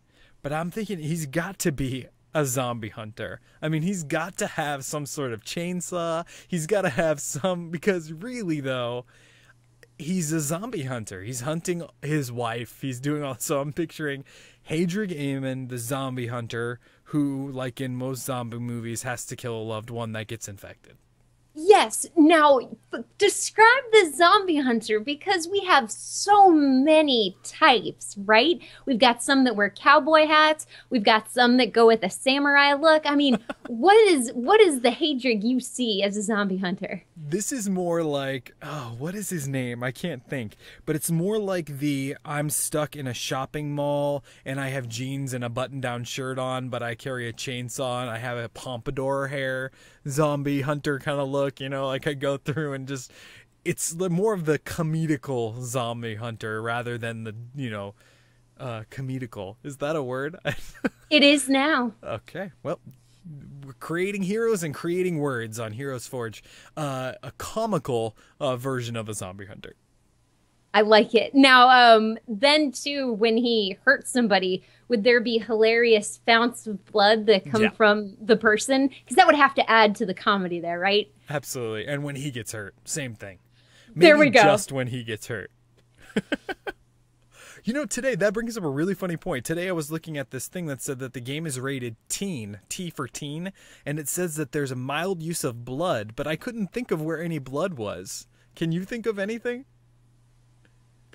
but I'm thinking he's got to be a zombie hunter. I mean, he's got to have some sort of chainsaw. He's got to have some, because really though, he's a zombie hunter. He's hunting his wife. He's doing all. So I'm picturing Haedrig Eamon, the zombie hunter, who, like in most zombie movies, has to kill a loved one that gets infected. Yes. Now, describe the zombie hunter, because we have so many types, right? We've got some that wear cowboy hats. We've got some that go with a samurai look. I mean, what is the Haedrig you see as a zombie hunter? This is more like, oh, what is his name? I can't think. But it's more like the I'm stuck in a shopping mall and I have jeans and a button-down shirt on, but I carry a chainsaw and I have a pompadour hair zombie hunter kind of look, you know, like I go through and just, it's more of the comedical zombie hunter rather than the, you know, comedical. Is that a word? It is now. Okay, well, we're creating heroes and creating words on HeroesForge. A comical version of a zombie hunter. I like it. Now, then too, when he hurts somebody, would there be hilarious founts of blood that come from the person? Because that would have to add to the comedy there, right? Absolutely. And when he gets hurt, same thing. Maybe there we go. Just when he gets hurt. You know, today, that brings up a really funny point. Today I was looking at this thing that said that the game is rated teen, T for teen, and it says that there's a mild use of blood, but I couldn't think of where any blood was. Can you think of anything?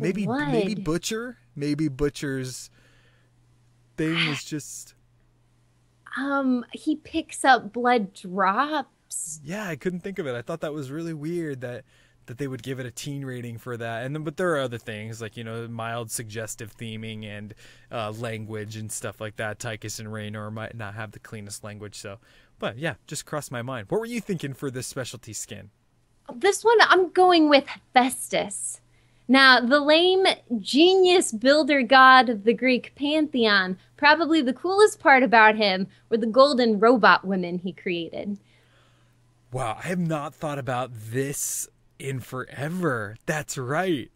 Maybe Butcher? Maybe Butcher's thing is just... He picks up blood drops. Yeah, I couldn't think of it. I thought that was really weird that they would give it a teen rating for that. And then, but there are other things like, you know, mild suggestive theming and language and stuff like that. Tychus and Raynor might not have the cleanest language. So, but yeah, just crossed my mind. What were you thinking for this specialty skin? This one, I'm going with Festus. Now, the lame genius builder god of the Greek pantheon, probably the coolest part about him were the golden robot women he created. Wow, I have not thought about this in forever. That's right.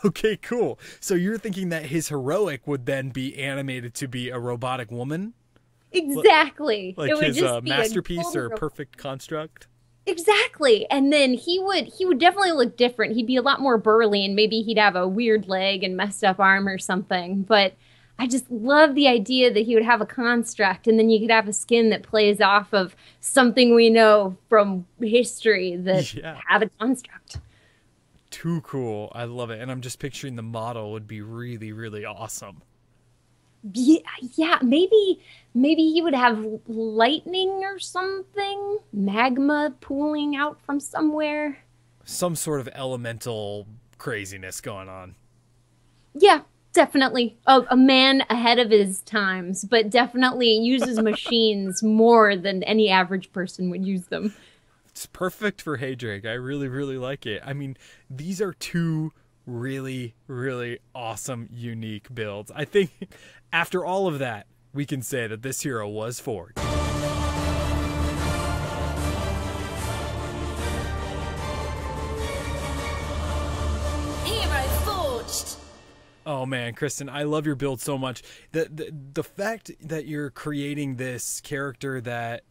Okay, cool. So you're thinking that his heroic would then be animated to be a robotic woman? Exactly. Like it would his just be masterpiece or perfect construct? Exactly. And then he would definitely look different. He'd be a lot more burly, and maybe he'd have a weird leg and messed up arm or something. But I just love the idea that he would have a construct, and then you could have a skin that plays off of something we know from history that had a construct. Too cool. I love it. And I'm just picturing the model would be really, really awesome. Yeah, maybe he would have lightning or something, magma pooling out from somewhere. Some sort of elemental craziness going on. Yeah, definitely. A man ahead of his times, but definitely uses machines more than any average person would use them. It's perfect for Haedrig. I really, really like it. I mean, these are two really, really awesome, unique builds. I think after all of that, we can say that this hero was forged. HeroesForge. Oh man, Kristen, I love your build so much. The fact that you're creating this character that,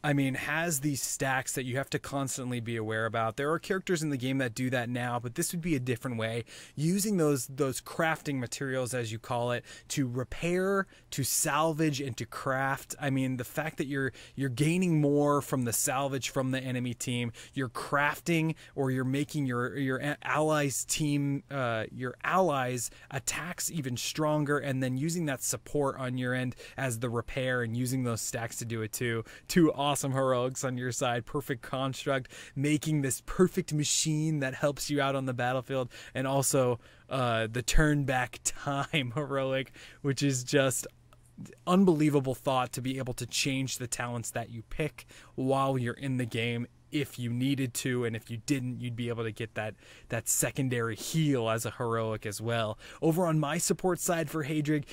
I mean, has these stacks that you have to constantly be aware about. There are characters in the game that do that now, but this would be a different way. Using those crafting materials, as you call it, to repair, to salvage, and to craft. I mean, the fact that you're gaining more from the salvage from the enemy team, you're crafting, or you're making your allies team, your allies attacks even stronger, and then using that support on your end as the repair and using those stacks to do it too. Awesome heroics on your side, perfect construct, making this perfect machine that helps you out on the battlefield, and also the turn back time heroic, which is just unbelievable thought to be able to change the talents that you pick while you're in the game. if you needed to, and if you didn't, you'd be able to get that secondary heal as a heroic as well. Over on my support side for Haedrig,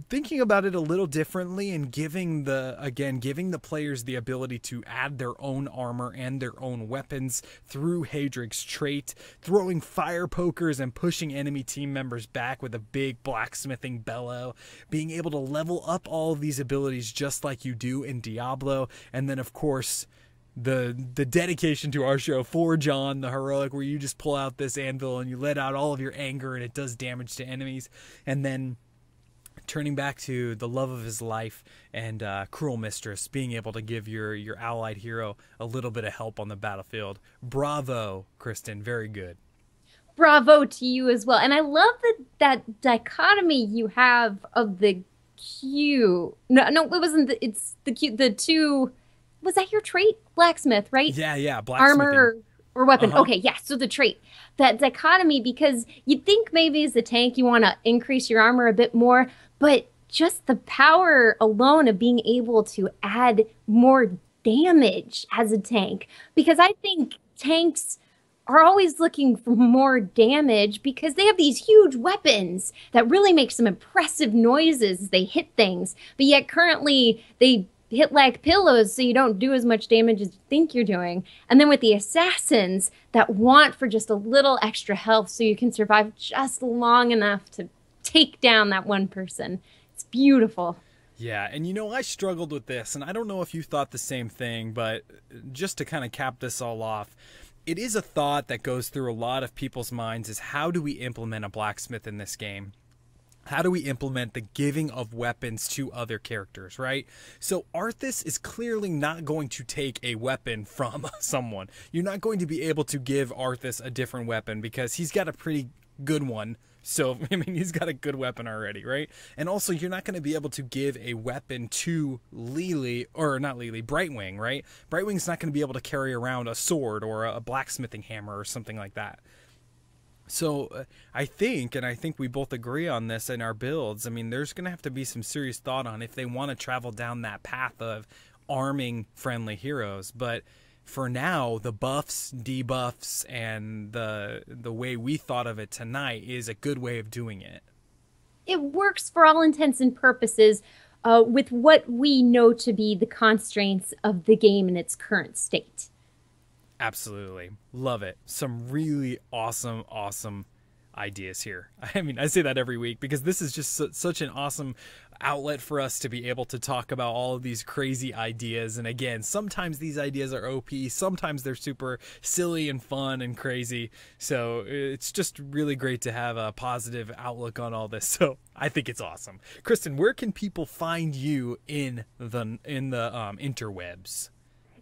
thinking about it a little differently and giving the players the ability to add their own armor and their own weapons through Haedrig's trait, throwing fire pokers and pushing enemy team members back with a big blacksmithing bellow, being able to level up all of these abilities just like you do in Diablo, and then of course the dedication to our show, Forge On, the heroic, where you just pull out this anvil and you let out all of your anger and it does damage to enemies, and then turning back to the love of his life and Cruel Mistress, being able to give your allied hero a little bit of help on the battlefield. Bravo, Kristen, very good. Bravo to you as well. And I love that dichotomy you have of the Q. No, it wasn't. It's the Q. The two. Was that your trait? Blacksmith, right? Yeah. Blacksmithing. Armor or weapon. Okay, yeah. So the trait. That dichotomy, because you'd think maybe as a tank you want to increase your armor a bit more, but just the power alone of being able to add more damage as a tank. Because I think tanks are always looking for more damage because they have these huge weapons that really make some impressive noises as they hit things. But yet currently they hit like pillows, so you don't do as much damage as you think you're doing. And then with the assassins that want for just a little extra health so you can survive just long enough to take down that one person. It's beautiful. Yeah, and I struggled with this, and I don't know if you thought the same thing, but just to kind of cap this all off, it is a thought that goes through a lot of people's minds is, how do we implement a blacksmith in this game? How do we implement the giving of weapons to other characters, right? So Arthas is clearly not going to take a weapon from someone. You're not going to be able to give Arthas a different weapon because he's got a pretty good one. So, I mean, he's got a good weapon already, right? And also, you're not going to be able to give a weapon to Brightwing, right? Brightwing's not going to be able to carry around a sword or a blacksmithing hammer or something like that. So I think we both agree on this in our builds. I mean, there's going to have to be some serious thought on if they want to travel down that path of arming friendly heroes. But for now, the buffs, debuffs, and the way we thought of it tonight is a good way of doing it. It works for all intents and purposes with what we know to be the constraints of the game in its current state. Absolutely. Love it. Some really awesome ideas here. I mean, I say that every week because this is just such an awesome outlet for us to be able to talk about all of these crazy ideas. And again, sometimes these ideas are OP, sometimes they're super silly and fun and crazy. So it's just really great to have a positive outlook on all this. So I think it's awesome. Kristen, where can people find you in the interwebs?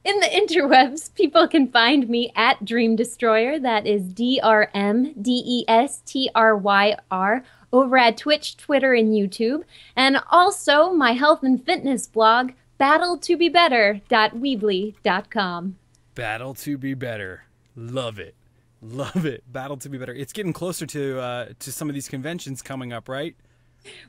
In the interwebs, people can find me at Dream Destroyer. That is DRMDESTRYR over at Twitch, Twitter, and YouTube. And also my health and fitness blog, battletobebetter.weebly.com. Battle to be better. Love it. Love it. Battle to be better. It's getting closer to some of these conventions coming up, right?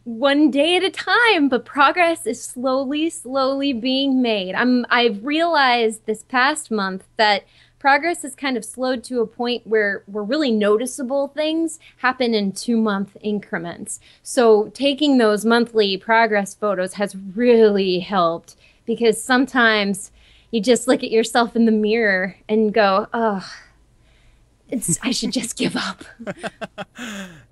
One day at a time, but progress is slowly being made. I've realized this past month that progress has kind of slowed to a point where really noticeable things happen in 2-month increments. So taking those monthly progress photos has really helped, because sometimes you just look at yourself in the mirror and go, oh, I should just give up.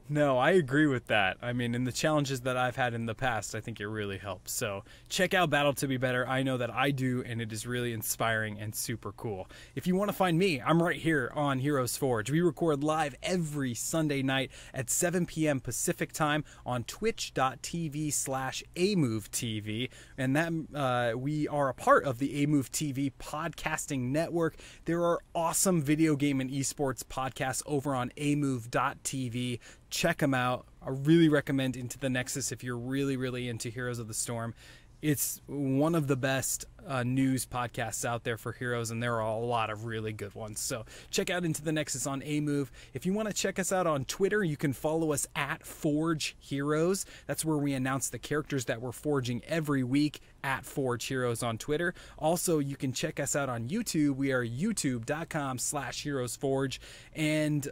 No, I agree with that. I mean, in the challenges that I've had in the past, I think it really helps. So check out Battle to be Better. I know that I do, and it is really inspiring and super cool. If you want to find me, I'm right here on HeroesForge. We record live every Sunday night at 7 p.m. Pacific time on twitch.tv/Amove TV. And that we are a part of the Amove TV podcasting network. There are awesome video game and esports podcasts over on amove.tv. Check them out. I really recommend Into the Nexus if you're really into Heroes of the Storm. It's one of the best news podcasts out there for Heroes, and there are a lot of really good ones. So check out Into the Nexus on Amove. If you want to check us out on Twitter, you can follow us at Forge Heroes. That's where we announce the characters that we're forging every week, at Forge Heroes on Twitter. Also, you can check us out on YouTube. We are youtube.com/HeroesForge. And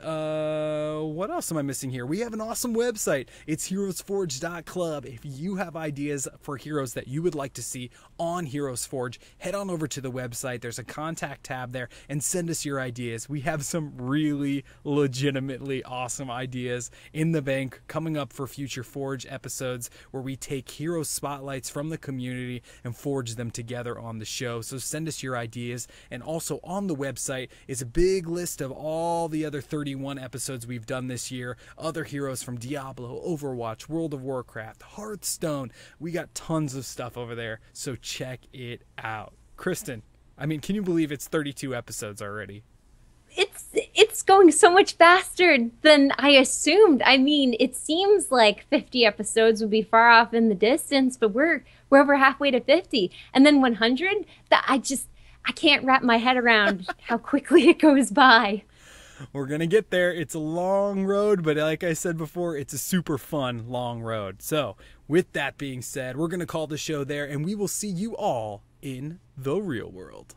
what else am I missing here? We have an awesome website. It's HeroesForge.club. If you have ideas for heroes that you would like to see on HeroesForge, head on over to the website. There's a contact tab there, and send us your ideas. We have some really legitimately awesome ideas in the bank coming up for future Forge episodes, where we take hero spotlights from the community and forge them together on the show. So send us your ideas. And also on the website is a big list of all the other 31 episodes we've done this year. Other heroes from Diablo, Overwatch, World of Warcraft, Hearthstone. We got tons of stuff over there, so check it out. Kristen, I mean, can you believe it's 32 episodes already? It's going so much faster than I assumed. I mean, it seems like 50 episodes would be far off in the distance, but we're over halfway to 50. And then 100, I can't wrap my head around how quickly it goes by. We're going to get there. It's a long road, but like I said before, it's a super fun long road. So with that being said, we're going to call the show there, and we will see you all in the real world.